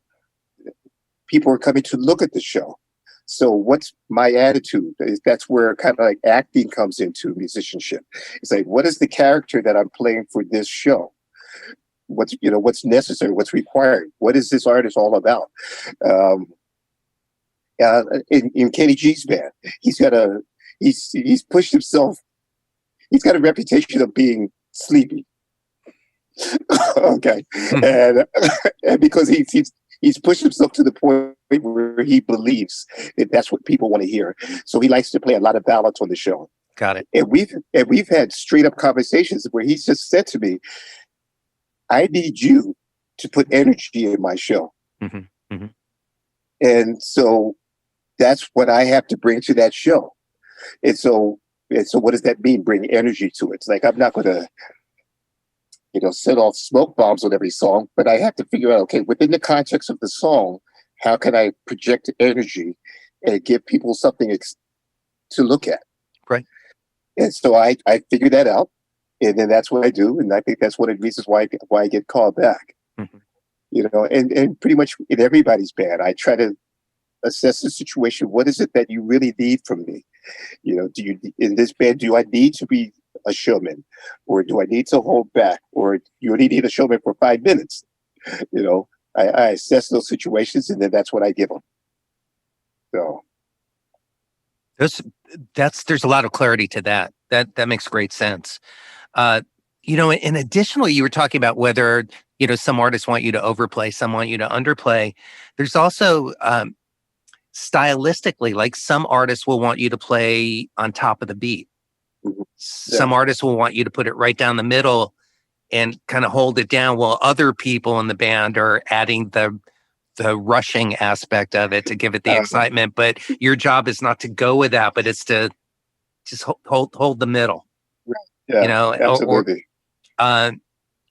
people are coming to look at the show. So what's my attitude? That's where kind of like acting comes into musicianship. It's like, what is the character that I'm playing for this show? What's necessary? What's required? What is this artist all about? In Kenny G's band, he's pushed himself. He's got a reputation of being sleepy. Okay, and because he's pushed himself to the point where he believes that that's what people want to hear. So he likes to play a lot of ballads on the show. Got it. And we've had straight up conversations where he's just said to me, "I need you to put energy in my show." Mm-hmm. Mm-hmm. And so that's what I have to bring to that show. And so what does that mean? Bring energy to it. It's like, I'm not going to, set off smoke bombs on every song, but I have to figure out, okay, within the context of the song, how can I project energy and give people something to look at? Right. And so I figure that out, and then that's what I do. And I think that's one of the reasons why I get called back. Mm-hmm. And pretty much in everybody's band, I try to assess the situation. What is it that you really need from me? Do you, in this band, do I need to be a showman, or do I need to hold back, or you only need a showman for 5 minutes? I assess those situations, and then that's what I give them. So there's a lot of clarity to that. That makes great sense. And additionally, you were talking about whether some artists want you to overplay, some want you to underplay. There's also stylistically, like some artists will want you to play on top of the beat. Mm-hmm. Yeah. Some artists will want you to put it right down the middle and kind of hold it down, while other people in the band are adding the rushing aspect of it to give it the excitement. But your job is not to go with that, but it's to just hold the middle. Right. Yeah, absolutely.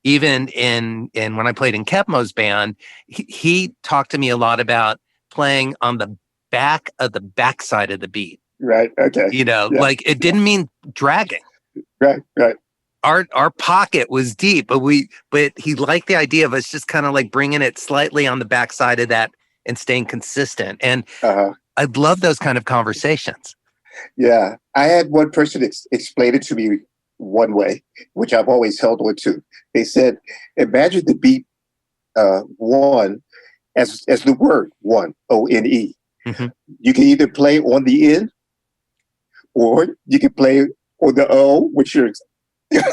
Even in when I played in Kepmo's band, he talked to me a lot about playing on the back of the backside of the beat. Right. Okay. Like it didn't mean dragging. Right. Right. Our pocket was deep, but he liked the idea of us just kind of like bringing it slightly on the backside of that and staying consistent. And I'd love those kind of conversations. Yeah. I had one person explain it to me one way, which I've always held on to. They said, imagine the beat one as the word one, O-N-E. Mm-hmm. You can either play on the end, or you can play on the O, which you're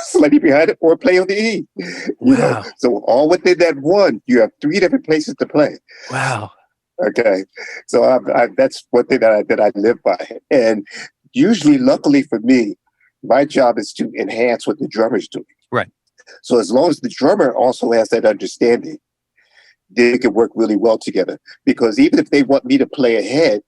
slightly behind it, or play on the E. Wow. So all within that one, you have 3 different places to play. Wow. Okay. So that's one thing that I live by. And usually, luckily for me, my job is to enhance what the drummer's doing. Right. So as long as the drummer also has that understanding, they can work really well together. Because even if they want me to play ahead,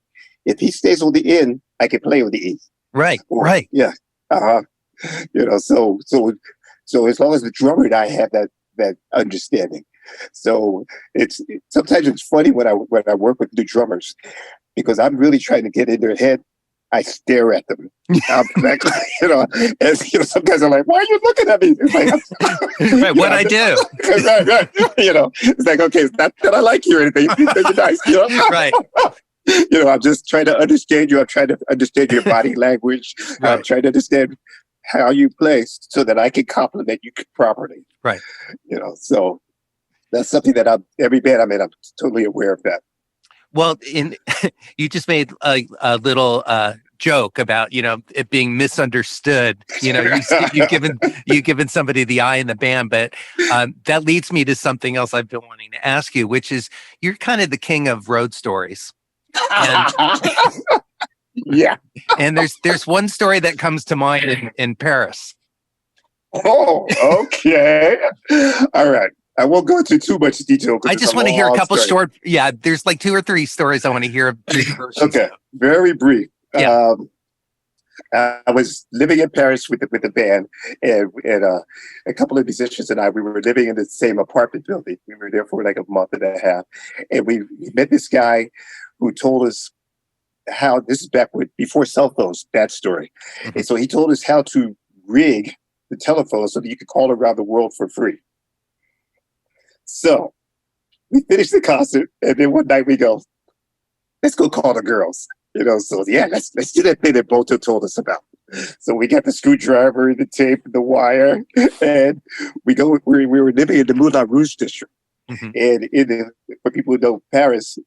if he stays on the end, I can play on the E. Right. Right. Yeah. So as long as the drummer and I have that understanding. So sometimes it's funny when I work with new drummers, because I'm really trying to get in their head. I stare at them. I'm like, and some guys are like, "Why are you looking at me?" It's like, right, what I do? Right. It's like, okay, it's not that I like you or anything. You're nice, Right. I'm just trying to understand you. I'm trying to understand your body language. Right. I'm trying to understand how you play so that I can compliment you properly. Right. So that's something that every band I'm in, I'm totally aware of that. Well, you just made a little joke about it being misunderstood. You've given somebody the eye in the band, but that leads me to something else I've been wanting to ask you, which is you're kind of the king of road stories. And, yeah. And there's one story that comes to mind in Paris. Oh, okay. All right. I won't go into too much detail. I just want to hear a couple short. Yeah, there's like 2 or 3 stories I want to hear. Okay, very brief. Yeah. I was living in Paris with the band, and a couple of musicians and we were living in the same apartment building. We were there for like a month and a half, and we met this guy who told us how, this is back before cell phones, that story. Mm-hmm. And so he told us how to rig the telephone so that you could call around the world for free. So we finished the concert, and then one night we go, let's go call the girls. So yeah, let's do that thing that Poncho told us about. So we got the screwdriver, the tape, the wire, and we were living in the Moulin Rouge district. Mm-hmm. And for people who know Paris,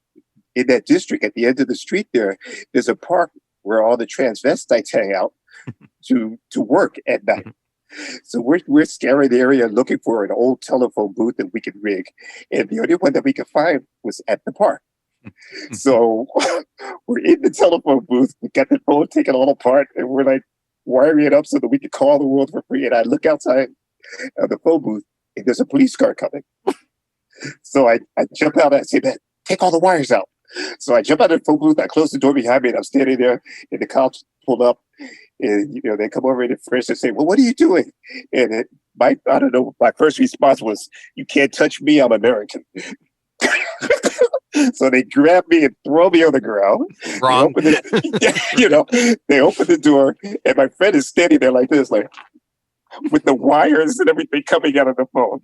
in that district, at the end of the street there's a park where all the transvestites hang out to work at night. So we're scouring the area looking for an old telephone booth that we could rig. And the only one that we could find was at the park. So we're in the telephone booth. We got the phone taken all apart, and we're like wiring it up so that we could call the world for free. And I look outside of the phone booth, and there's a police car coming. So I jump out and I say, "Man, take all the wires out." So I jump out of the phone booth, I close the door behind me, and I'm standing there, and the cops pulled up. And they come over in the first and say, "Well, what are you doing?" And my first response was, "You can't touch me, I'm American." So they grab me and throw me on the ground. Wrong. They open the door, and my friend is standing there like this, like with the wires and everything coming out of the phone.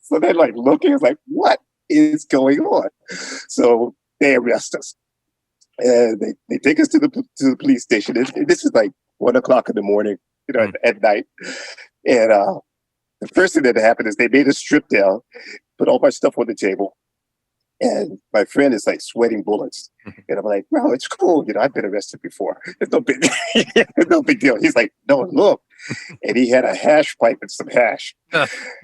So they're like looking, it's like, what is going on? So they arrest us. And they take us to the police station. And this is like 1:00 in the morning, at night. And the first thing that happened is they made us strip down, put all my stuff on the table. And my friend is like sweating bullets. And I'm like, "Bro, it's cool. I've been arrested before. It's no big, no big deal." He's like, "No, look." And he had a hash pipe and some hash.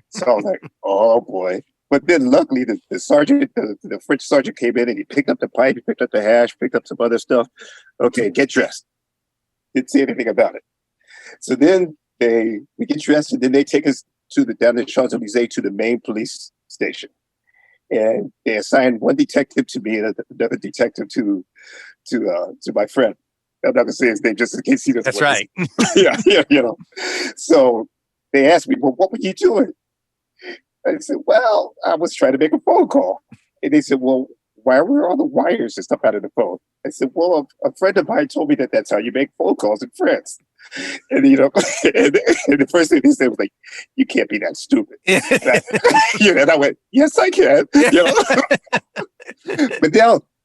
So I was like, oh boy. But then luckily the sergeant, the French sergeant came in and he picked up the pipe, he picked up the hash, picked up some other stuff. Okay, get dressed. Didn't say anything about it. So then we get dressed, and then they take us down the Champs-Élysées to the main police station. And they assigned one detective to me and another detective to my friend. I'm not gonna say his name just in case he doesn't. That's right. Yeah. So they asked me, "Well, what were you doing?" I said, "Well, I was trying to make a phone call." And they said, "Well, why were all the wires and stuff out of the phone?" I said, "Well, a friend of mine told me that that's how you make phone calls in France." And and the first thing they said was like, "You can't be that stupid." And I went, "Yes, I can."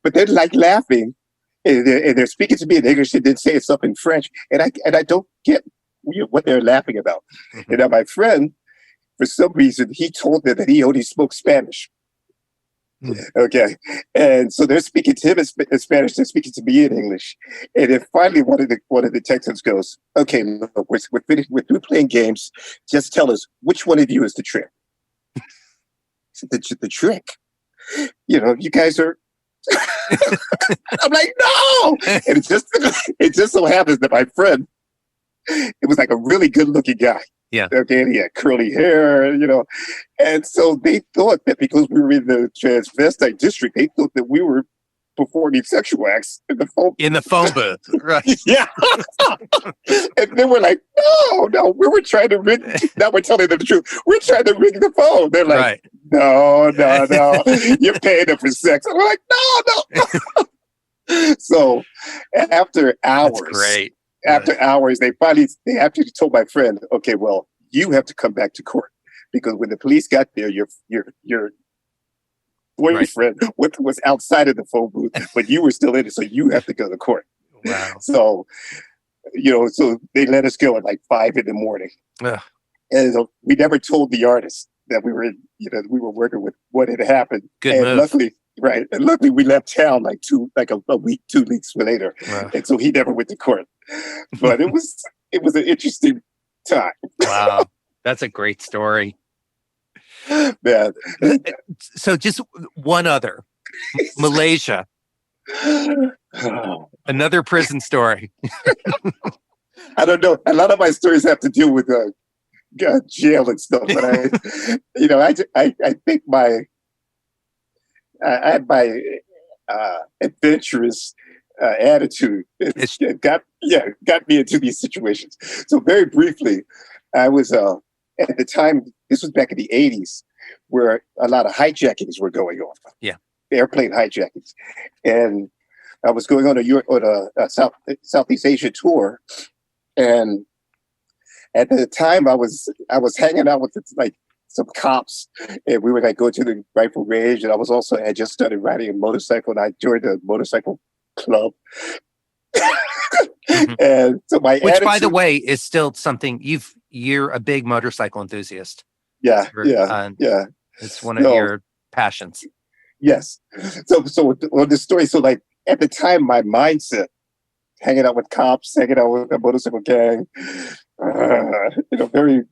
But they're like laughing, and they're speaking to me in English. And then saying stuff in French, and I don't get what they're laughing about. And now my friend, for some reason, he told them that he only spoke Spanish. Okay. And so they're speaking to him in Spanish, they're speaking to me in English. And then finally one of the detectives goes, "Okay, look, we're finished, we're through playing games. Just tell us which one of you is the trick." The trick? You guys are I'm like, "No!" And it just so happens that my friend, it was like a really good looking guy. Yeah. Okay. And he had curly hair, And so they thought that because we were in the transvestite district, they thought that we were performing sexual acts in the phone booth. Right. Yeah. And then we're like, no, we were trying to rig. Now we're telling them the truth. We're trying to rig the phone. They're like, right. No. You're paying them for sex. And we're like, no. So after That's hours, great. they finally they actually told my friend, okay, well, you have to come back to court because when the police got there, your boyfriend was outside of the phone booth, but you were still in it, so you have to go to court. Wow. So so they let us go at like 5 a.m. Ugh. And we never told the artist that we were we were working with what had happened. Good and move. luckily we left town like a week, 2 weeks later. Wow. And so he never went to court. But it was an interesting time. Wow. That's a great story. Man. So just one other. Malaysia. Another prison story. I don't know. A lot of my stories have to do with jail and stuff, but I think I had my adventurous attitude. It got me into these situations. So very briefly, I was at the time. This was back in the '80s, where a lot of hijackings were going on. Yeah, airplane hijackings, and I was going on a Southeast Asia tour, and at the time I was hanging out with like some cops, and we were like going to the rifle range, and I had just started riding a motorcycle, and I joined a motorcycle club. Mm-hmm. And so which, by the way, is still something you're a big motorcycle enthusiast. Yeah. It's one of your passions. Yes. So on the story, so like at the time, my mindset, hanging out with cops, hanging out with a motorcycle gang, very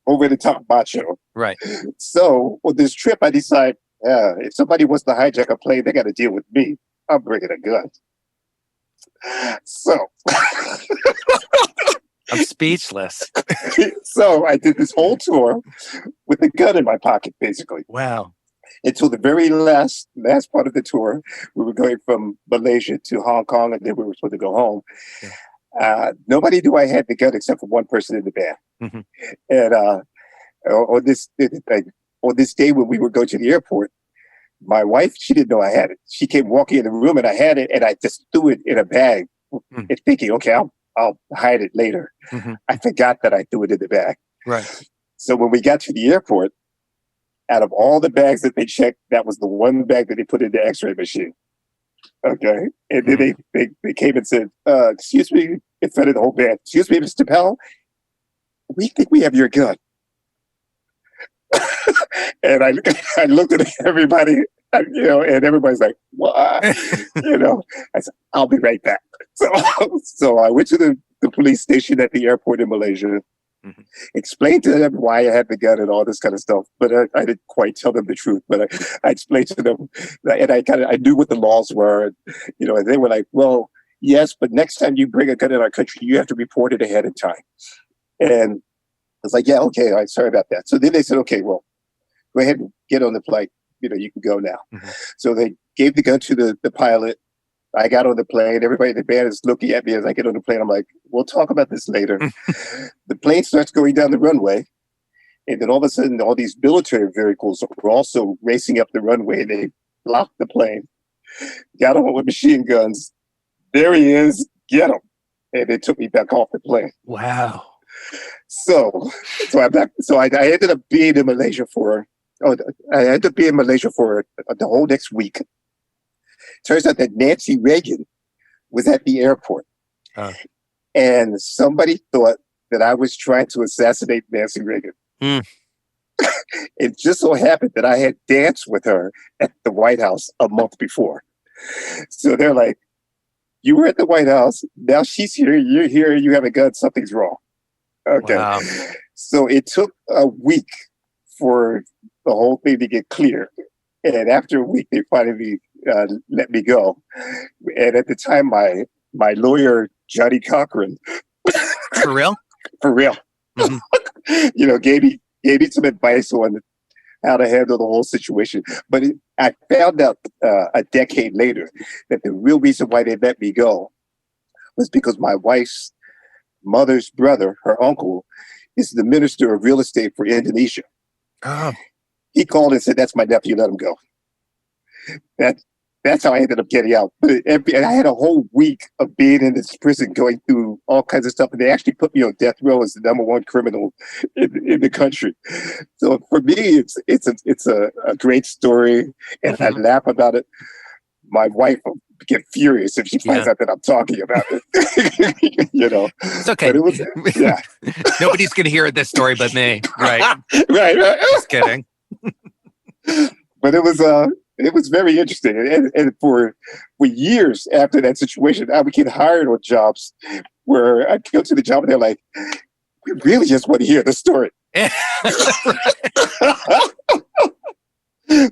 over the top macho. Right. So on this trip, I decide, if somebody wants to hijack a plane, they got to deal with me. I'm bringing a gun. So I'm speechless. So I did this whole tour with a gun in my pocket, basically. Wow. Until the very last part of the tour, we were going from Malaysia to Hong Kong, and then we were supposed to go home. Yeah. Nobody knew I had the gun except for one person in the band. Mm-hmm. And on this day when we were going to the airport, my wife, she didn't know I had it. She came walking in the room, and I had it, and I just threw it in a bag, and thinking, okay, I'll hide it later. Mm-hmm. I forgot that I threw it in the bag. Right. So when we got to the airport, out of all the bags that they checked, that was the one bag that they put in the X-ray machine. Okay. And then they came and said, excuse me, in front of the whole band, excuse me, Mr. Powell, we think we have your gun. And I looked at everybody, and everybody's like, what? I said, I'll be right back. So I went to the police station at the airport in Malaysia, explained to them why I had the gun and all this kind of stuff. But I didn't quite tell them the truth. But I explained to them, and I knew what the laws were, and they were like, well, yes, but next time you bring a gun in our country, you have to report it ahead of time. And I was like, yeah, okay, all right, sorry about that. So then they said, okay, well, go ahead and get on the flight. You can go now. Mm-hmm. So they gave the gun to the pilot. I got on the plane. Everybody in the band is looking at me as I get on the plane. I'm like, we'll talk about this later. The plane starts going down the runway. And then all of a sudden, all these military vehicles were also racing up the runway. They blocked the plane. Got on with machine guns. There he is. Get him. And they took me back off the plane. Wow. So I ended up being in Malaysia for the whole next week. Turns out that Nancy Reagan was at the airport. And somebody thought that I was trying to assassinate Nancy Reagan. It just so happened that I had danced with her at the White House a month before. So they're like, you were at the White House. Now she's here. You're here. You have a gun. Something's wrong. Okay. Wow. So it took a week for the whole thing to get clear. And after a week, they finally let me go. And at the time, my lawyer, Johnny Cochran. For real? For real. Mm-hmm. Gave me some advice on how to handle the whole situation. But I found out a decade later that the real reason why they let me go was because my wife's mother's brother, her uncle, is the minister of real estate for Indonesia. Oh. He called and said, that's my nephew, let him go. that's how I ended up getting out. But I had a whole week of being in this prison, going through all kinds of stuff, and they actually put me on death row as the #1 criminal in the country. So for me, it's a great story, and I laugh about it. My wife will get furious if she finds out that I'm talking about it. It's okay. But it was, Nobody's going to hear this story but me. Right. right. Just kidding. But it was very interesting, and for years after that situation, I would get hired on jobs where I'd go to the job and they're like, "We really just want to hear the story."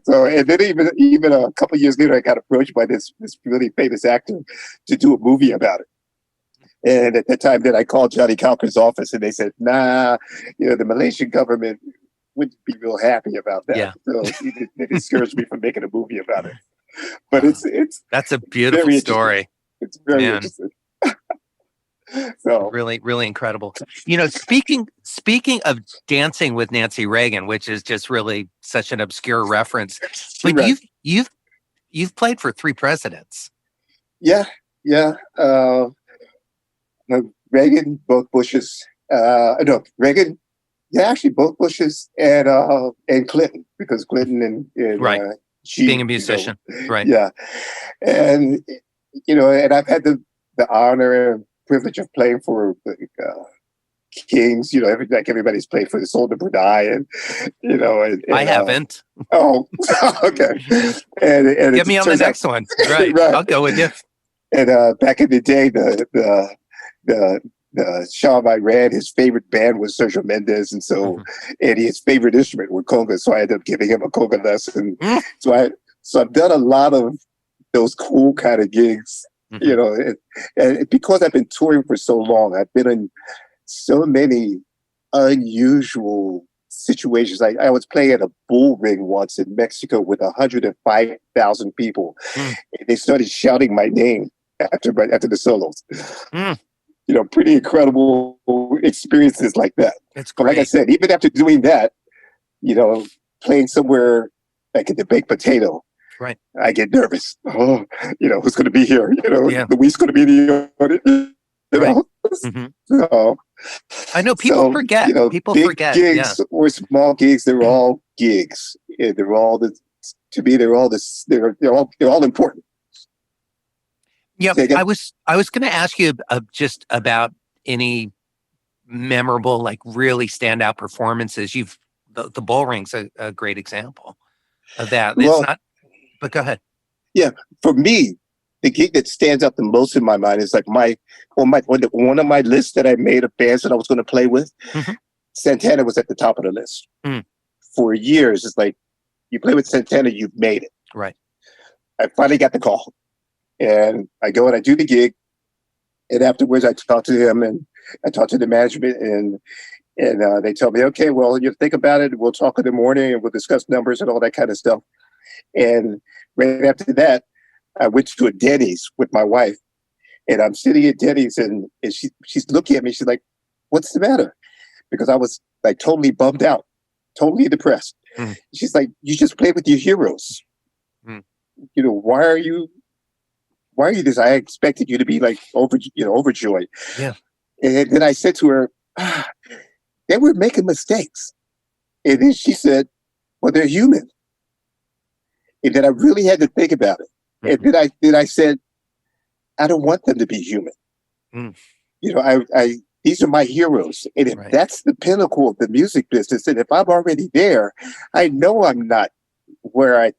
So, and then even a couple of years later, I got approached by this really famous actor to do a movie about it. And at that time, then I called Johnny Calker's office, and they said, "Nah, the Malaysian government wouldn't be real happy about that." Yeah. So they discouraged me from making a movie about it. But that's a beautiful story. It's very interesting. So really, really incredible. Speaking of Dancing with Nancy Reagan, which is just really such an obscure reference, but right. you've played for 3 presidents. Yeah. Reagan, both Bushes. Reagan. Yeah, actually, both Bushes and Clinton, because Clinton and right, being a musician, right? Yeah, and and I've had the honor and privilege of playing for the Kings. Everybody's played for the Soldier Brunei, and I haven't. Oh, okay. And get me on the next one. Right. I'll go with you. And back in the day, the Shah of Iran, his favorite band was Sergio Mendes, and so and his favorite instrument were congas. So I ended up giving him a conga lesson. So I've done a lot of those cool kind of gigs, and because I've been touring for so long, I've been in so many unusual situations. I was playing at a bull ring once in Mexico with 105,000 people. And they started shouting my name after the solos. Pretty incredible experiences like that. It's great. Like I said, even after doing that, playing somewhere like at the Baked Potato, right? I get nervous. Oh, who's going to be here? Luis going to be in the audience. So, I know people forget. People big forget gigs or small gigs. They're all gigs. They're all they're all important. Yeah, I was going to ask you just about any memorable, like really standout performances. The Bull Ring's a great example of that. It's not, but go ahead. Yeah, for me, the gig that stands out the most in my mind is like one of my lists that I made of bands that I was going to play with. Santana was at the top of the list for years. It's like, you play with Santana, you've made it. Right. I finally got the call. And I go and I do the gig, and afterwards I talk to him and I talk to the management, and they tell me, okay, well, you think about it. We'll talk in the morning and we'll discuss numbers and all that kind of stuff. And right after that, I went to a Denny's with my wife, and I'm sitting at Denny's, and she's looking at me. She's like, "What's the matter?" Because I was like totally bummed out, totally depressed. She's like, "You just played with your heroes. Why are you this? I expected you to be like overjoyed." Yeah. And then I said to her, "They were making mistakes." And then she said, "Well, they're human." And then I really had to think about it. And then I said, "I don't want them to be human. These are my heroes. And if that's the pinnacle of the music business, and if I'm already there, I know I'm not where I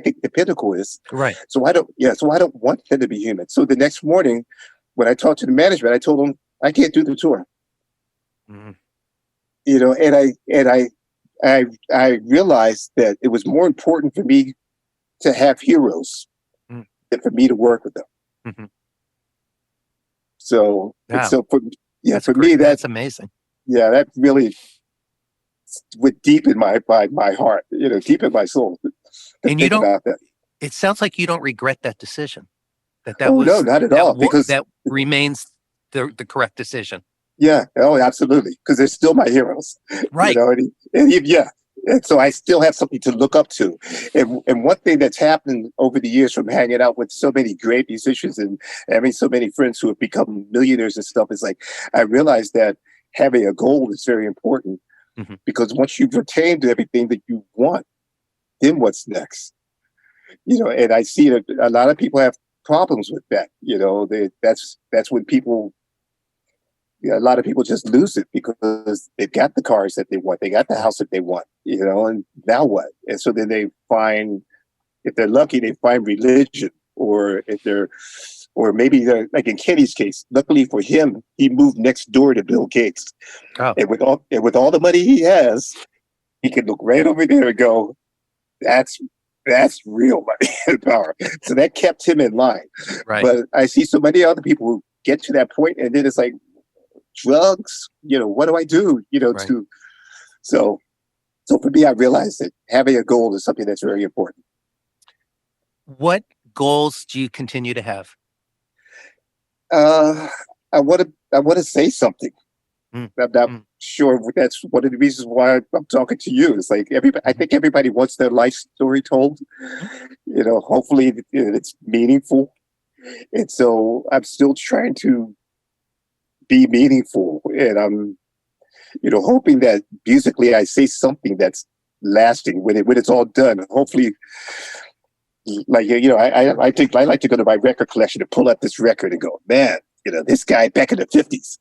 think the pinnacle is. Right. So I don't want them to be human." So the next morning, when I talked to the management, I told them I can't do the tour. And I realized that it was more important for me to have heroes than for me to work with them. So for me, that's amazing. Yeah, that really went deep in my heart, deep in my soul. And you don't. About that. It sounds like you don't regret that decision. No, not at all. Because that remains the correct decision. Yeah. Oh, absolutely. Because they're still my heroes. Right. And so I still have something to look up to. And one thing that's happened over the years from hanging out with so many great musicians and having so many friends who have become millionaires and stuff is like, I realized that having a goal is very important because once you've attained everything that you want, then what's next? And I see that a lot of people have problems with that. That's when people, a lot of people just lose it because they've got the cars that they want, they got the house that they want, and now what? And so then they find, if they're lucky, they find religion, or maybe they're like in Kenny's case. Luckily for him, he moved next door to Bill Gates, and with all the money he has, he can look right over there and go, that's real money and power. So that kept him in line. Right. But I see so many other people who get to that point, and then it's like, drugs, what do I do? Right. So for me, I realized that having a goal is something that's very important. What goals do you continue to have? I want to say something. I'm not sure that's one of the reasons why I'm talking to you. It's like I think everybody wants their life story told. Hopefully it's meaningful. And so I'm still trying to be meaningful, and I'm hoping that musically I say something that's lasting when it's all done. Hopefully, like I think I like to go to my record collection and pull up this record and go, man, this guy back in the 50s.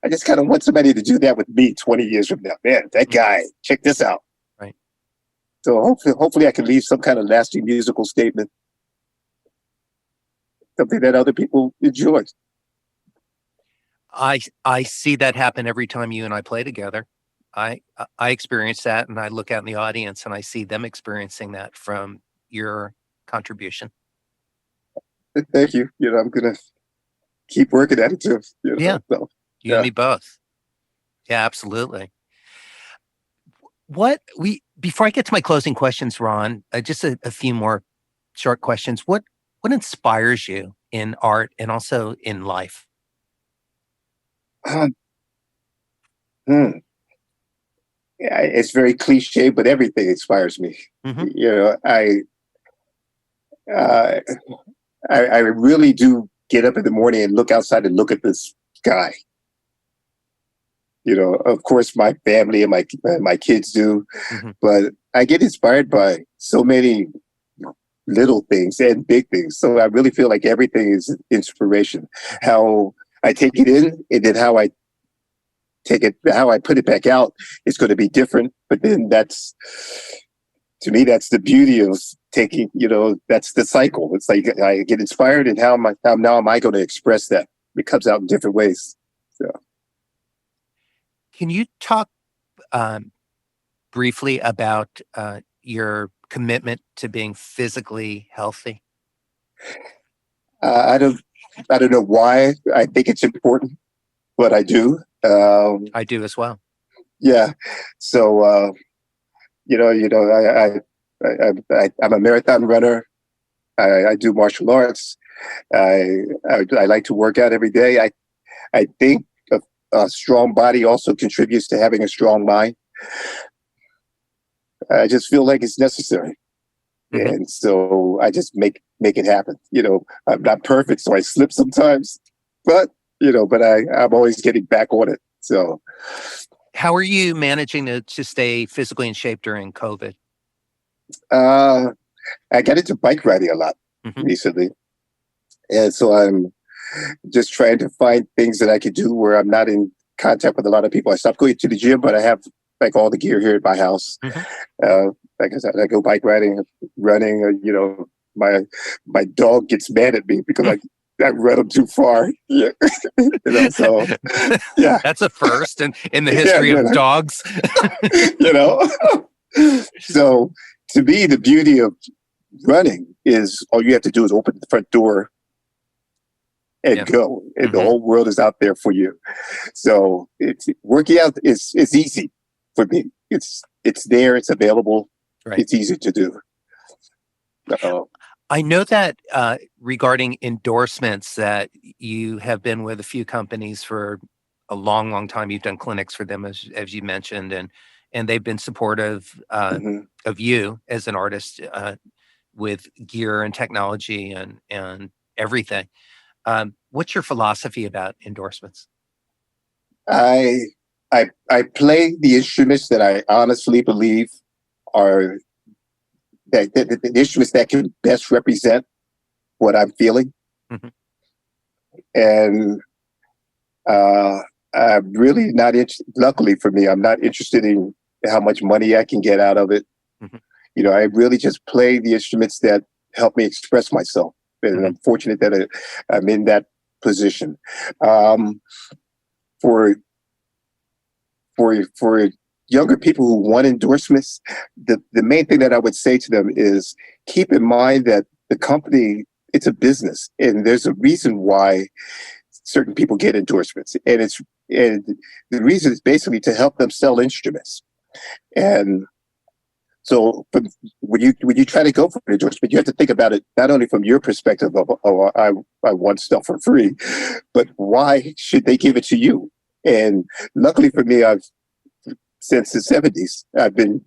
I just kind of want somebody to do that with me 20 years from now. Man, that guy, check this out. Right. So hopefully I can leave some kind of lasting musical statement, something that other people enjoy. I see that happen every time you and I play together. I experience that, and I look out in the audience and I see them experiencing that from your contribution. Thank you. I'm gonna keep working at it too. Yeah, so, you and me both. Yeah, absolutely. Before I get to my closing questions, Ron, just a few more short questions. What inspires you in art and also in life? Yeah, it's very cliche, but everything inspires me. I really do get up in the morning and look outside and look at this sky. Of course, my family and my kids do, but I get inspired by so many little things and big things. So I really feel like everything is inspiration. How I take it in, and then how I put it back out is going to be different. But then to me, that's the beauty of taking, that's the cycle. It's like I get inspired, and how am I going to express that? It comes out in different ways. So. Can you talk briefly about your commitment to being physically healthy? I don't know why I think it's important, but I do. I do as well. Yeah. So, I'm a marathon runner. I do martial arts. I like to work out every day. I think a strong body also contributes to having a strong mind. I just feel like it's necessary. And so I just make it happen. I'm not perfect, so I slip sometimes, but I'm always getting back on it. So how are you managing to stay physically in shape during COVID? I got into bike riding a lot recently. And so I'm just trying to find things that I could do where I'm not in contact with a lot of people. I stopped going to the gym, but I have like all the gear here at my house. Like I said, I go bike riding, running, my dog gets mad at me because I run him too far. Yeah. So yeah. That's a first in the history of dogs. So to me, the beauty of running is all you have to do is open the front door and go, and the whole world is out there for you. So it's working out is easy for me. It's there, it's available, it's easy to do. I know that regarding endorsements, that you have been with a few companies for a long, long time. You've done clinics for them, as you mentioned, and they've been supportive of you as an artist with gear and technology and everything. What's your philosophy about endorsements? I I play the instruments that I honestly believe are the instruments that can best represent what I'm feeling. Mhm. And I'm really not luckily for me, I'm not interested in how much money I can get out of it. Mhm. You know, I really just play the instruments that help me express myself. And I'm fortunate that I'm in that position. For younger people who want endorsements, the main thing that I would say to them is keep in mind that the company, it's a business, and there's a reason why certain people get endorsements, and the reason is basically to help them sell instruments. And so when you try to go for an endorsement, you have to think about it not only from your perspective of, oh, I want stuff for free, but why should they give it to you? And luckily for me, since the 70s, I've been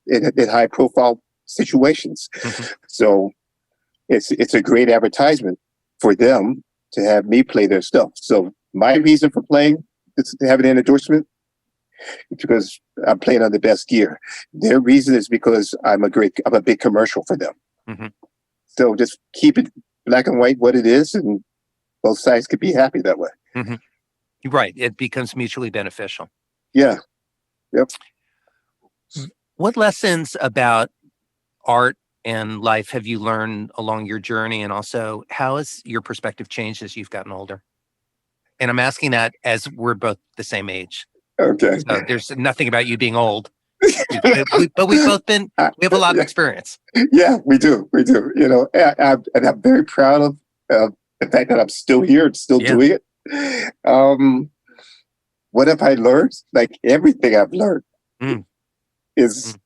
in high profile situations. So it's a great advertisement for them to have me play their stuff. So my reason for playing is to have an endorsement because I'm playing on the best gear. Their reason is because I'm a big commercial for them. So just keep it black and white what it is, and both sides could be happy that way. Right. It becomes mutually beneficial. Yeah. Yep. What lessons about art and life have you learned along your journey? And also, how has your perspective changed as you've gotten older? And I'm asking that as we're both the same age. Okay. So there's nothing about you being old. But we've both been, we have a lot of experience. Yeah, we do. We do. You know, and I'm very proud of the fact that I'm still here and still doing it. What have I learned? Like everything I've learned is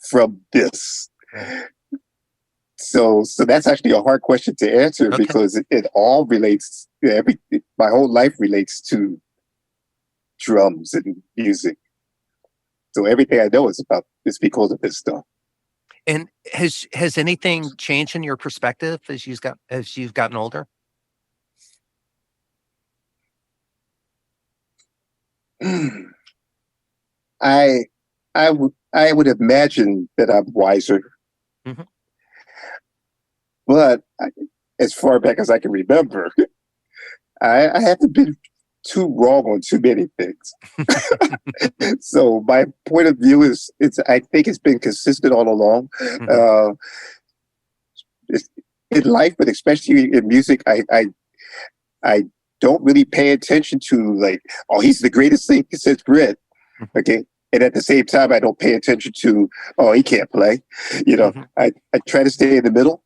from this. So that's actually a hard question to answer because it all relates. My whole life relates to drums and music. So everything I know is because of this stuff. And has anything changed in your perspective as you've gotten older? I would imagine that I'm wiser, but as far back as I can remember, I haven't been too wrong on too many things. So my point of view is I think it's been consistent all along. In life, but especially in music, I don't really pay attention to like, oh, he's the greatest thing since Brit. Okay. And at the same time, I don't pay attention to, oh, he can't play. You know, I try to stay in the middle.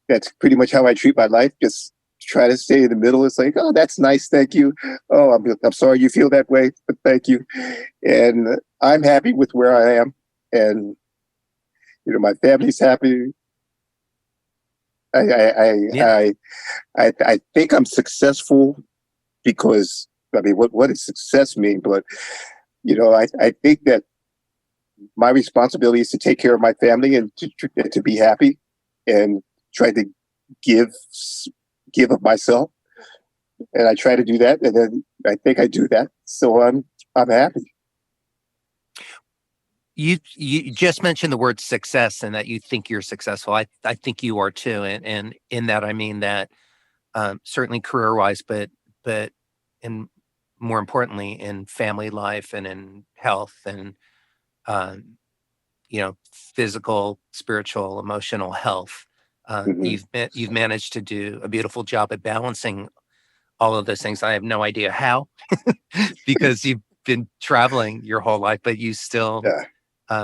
That's pretty much how I treat my life. Just try to stay in the middle. It's like, oh, that's nice. Thank you. Oh, I'm sorry you feel that way, but thank you. And I'm happy with where I am. And, you know, my family's happy. I think I'm successful because, I mean, what does success mean? But, you know, I think that my responsibility is to take care of my family and to be happy and try to give of myself. And I try to do that. And then I think I do that. So I'm happy. You just mentioned the word success and that you think you're successful. I think you are too. And in that, I mean that certainly career wise, but in more importantly in family life and in health and, you know, physical, spiritual, emotional health. You've managed to do a beautiful job at balancing all of those things. I have no idea how, because you've been traveling your whole life, but you still,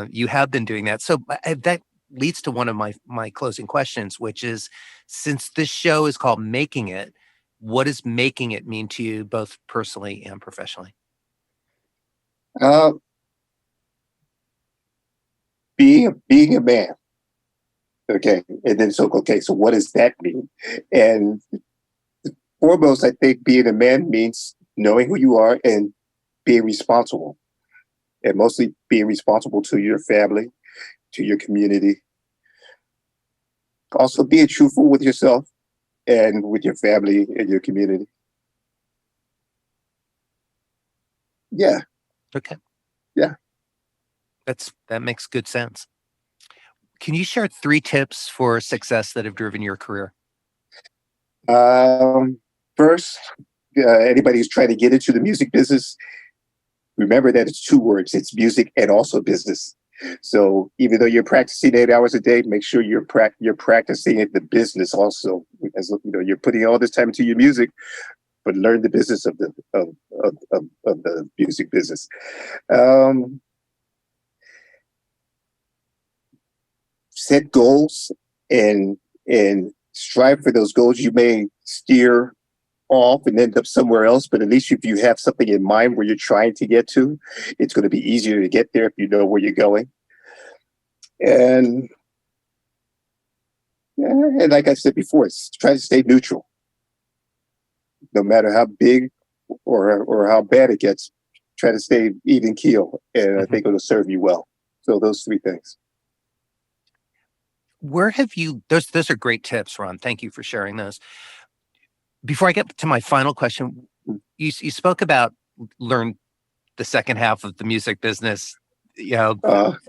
you have been doing that. So that leads to one of my closing questions, which is, since this show is called Making It, what does making it mean to you, both personally and professionally? Being a man. Okay. And then so what does that mean? And foremost, I think being a man means knowing who you are and being responsible. and mostly being responsible to your family, to your community. Also being truthful with yourself and with your family and your community. Yeah. Okay. Yeah. That makes good sense. Can you share 3 tips for success that have driven your career? First, anybody who's trying to get into the music business, remember that it's 2 words. It's music and also business. So even though you're practicing 8 hours a day, make sure you're practicing the business also. As you know, you're putting all this time into your music, but learn the business of the music business. Set goals and strive for those goals. You may steer off and end up somewhere else, but at least if you have something in mind where you're trying to get to, it's going to be easier to get there if you know where you're going. And like I said before, try to stay neutral. No matter how big or how bad it gets, try to stay even keel, and I think it'll serve you well. So those 3 things. Where have you, those are great tips, Ron. Thank you for sharing those. Before I get to my final question, you spoke about learn the second half of the music business,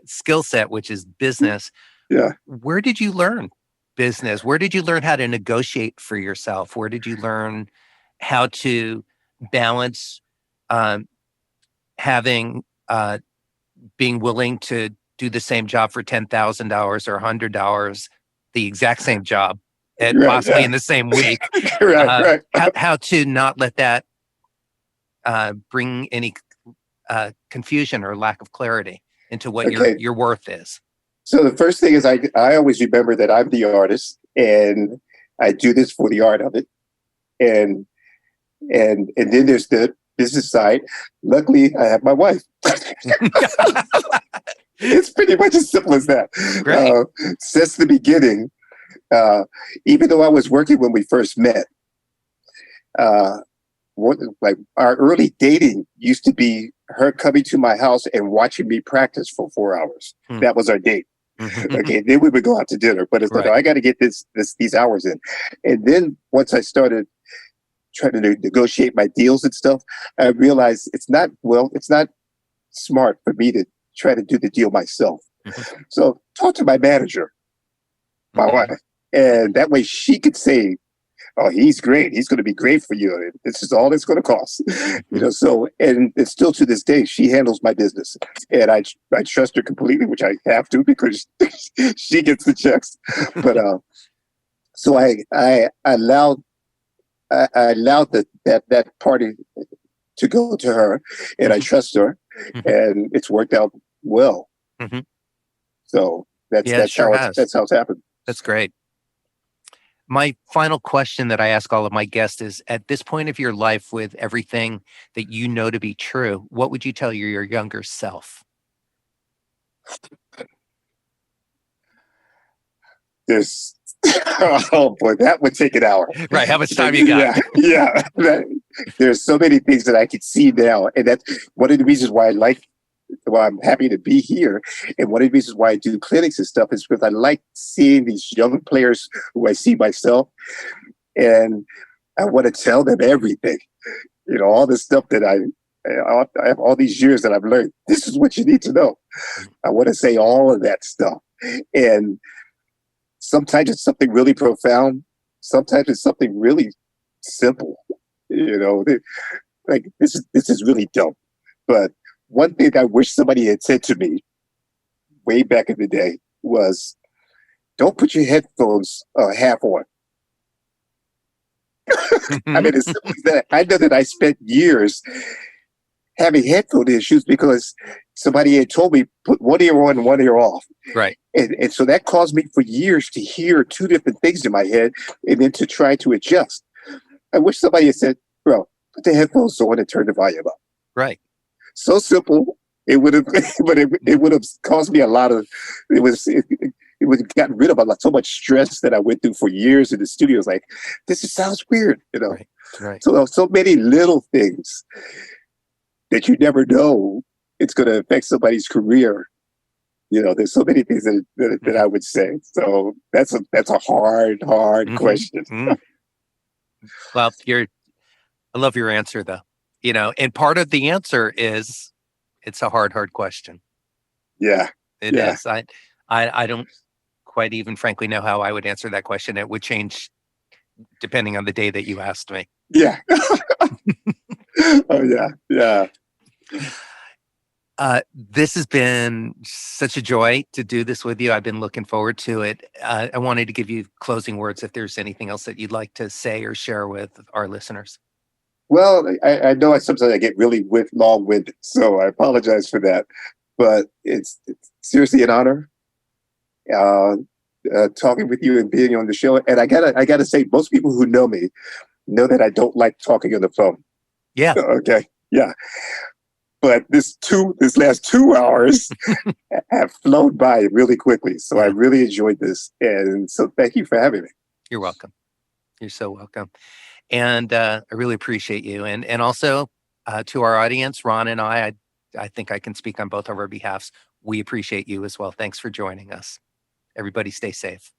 skill set, which is business. Yeah. Where did you learn business? Where did you learn how to negotiate for yourself? Where did you learn how to balance being willing to do the same job for $10,000 or $100, the exact same job, and possibly in the same week? Right. How to not let that bring any confusion or lack of clarity into what your worth is. So the first thing is I always remember that I'm the artist and I do this for the art of it. And then there's the business side. Luckily, I have my wife. It's pretty much as simple as that. Since the beginning, even though I was working when we first met, like our early dating used to be her coming to my house and watching me practice for 4 hours. That was our date. Okay, then we would go out to dinner, but it's like, I got to get these hours in. And then once I started trying to negotiate my deals and stuff, I realized it's not smart for me to try to do the deal myself. So talk to my manager, my wife, and that way she could say, "Oh, he's great. He's going to be great for you. This is all it's going to cost." So, and it's still to this day, she handles my business, and I trust her completely, which I have to because she gets the checks. But so I allowed that party to go to her, and I trust her, and it's worked out well. So that's how it's happened. That's great. My final question that I ask all of my guests is, at this point of your life, with everything that you know to be true, what would you tell your younger self? Oh boy, that would take an hour. Right. How much time you got? Yeah. There's so many things that I could see now. And that's one of the reasons why I'm happy to be here. And one of the reasons why I do clinics and stuff is because I like seeing these young players who I see myself. And I want to tell them everything. All the stuff that I have all these years that I've learned. This is what you need to know. I want to say all of that stuff. And sometimes it's something really profound. Sometimes it's something really simple. Like this is really dumb. But one thing I wish somebody had said to me way back in the day was, don't put your headphones half on. I mean, as simple as that. I know that I spent years having headphone issues because somebody had told me, put one ear on and one ear off. Right. And so that caused me for years to hear 2 different things in my head and then to try to adjust. I wish somebody had said, bro, put the headphones on and turn the volume up. Right. So simple. It would have, but it would have caused me a lot of, it would have gotten rid of so much stress that I went through for years in the studio. It was like, this sounds weird, Right. So many little things that you never know it's going to affect somebody's career. There's so many things that I would say. So that's a hard question. Well, I love your answer though. And part of the answer is it's a hard question. Yeah. It is. I don't quite even frankly know how I would answer that question. It would change depending on the day that you asked me. Yeah. Oh yeah. Yeah. This has been such a joy to do this with you. I've been looking forward to it. I wanted to give you closing words if there's anything else that you'd like to say or share with our listeners. Well, I know sometimes I get really long-winded, so I apologize for that. But it's seriously an honor talking with you and being on the show. And I gotta say, most people who know me know that I don't like talking on the phone. Yeah. Okay. Yeah. But this last 2 hours have flown by really quickly. So I really enjoyed this. And so thank you for having me. You're welcome. You're so welcome. And I really appreciate you. And also to our audience, Ron and I think I can speak on both of our behalfs. We appreciate you as well. Thanks for joining us. Everybody stay safe.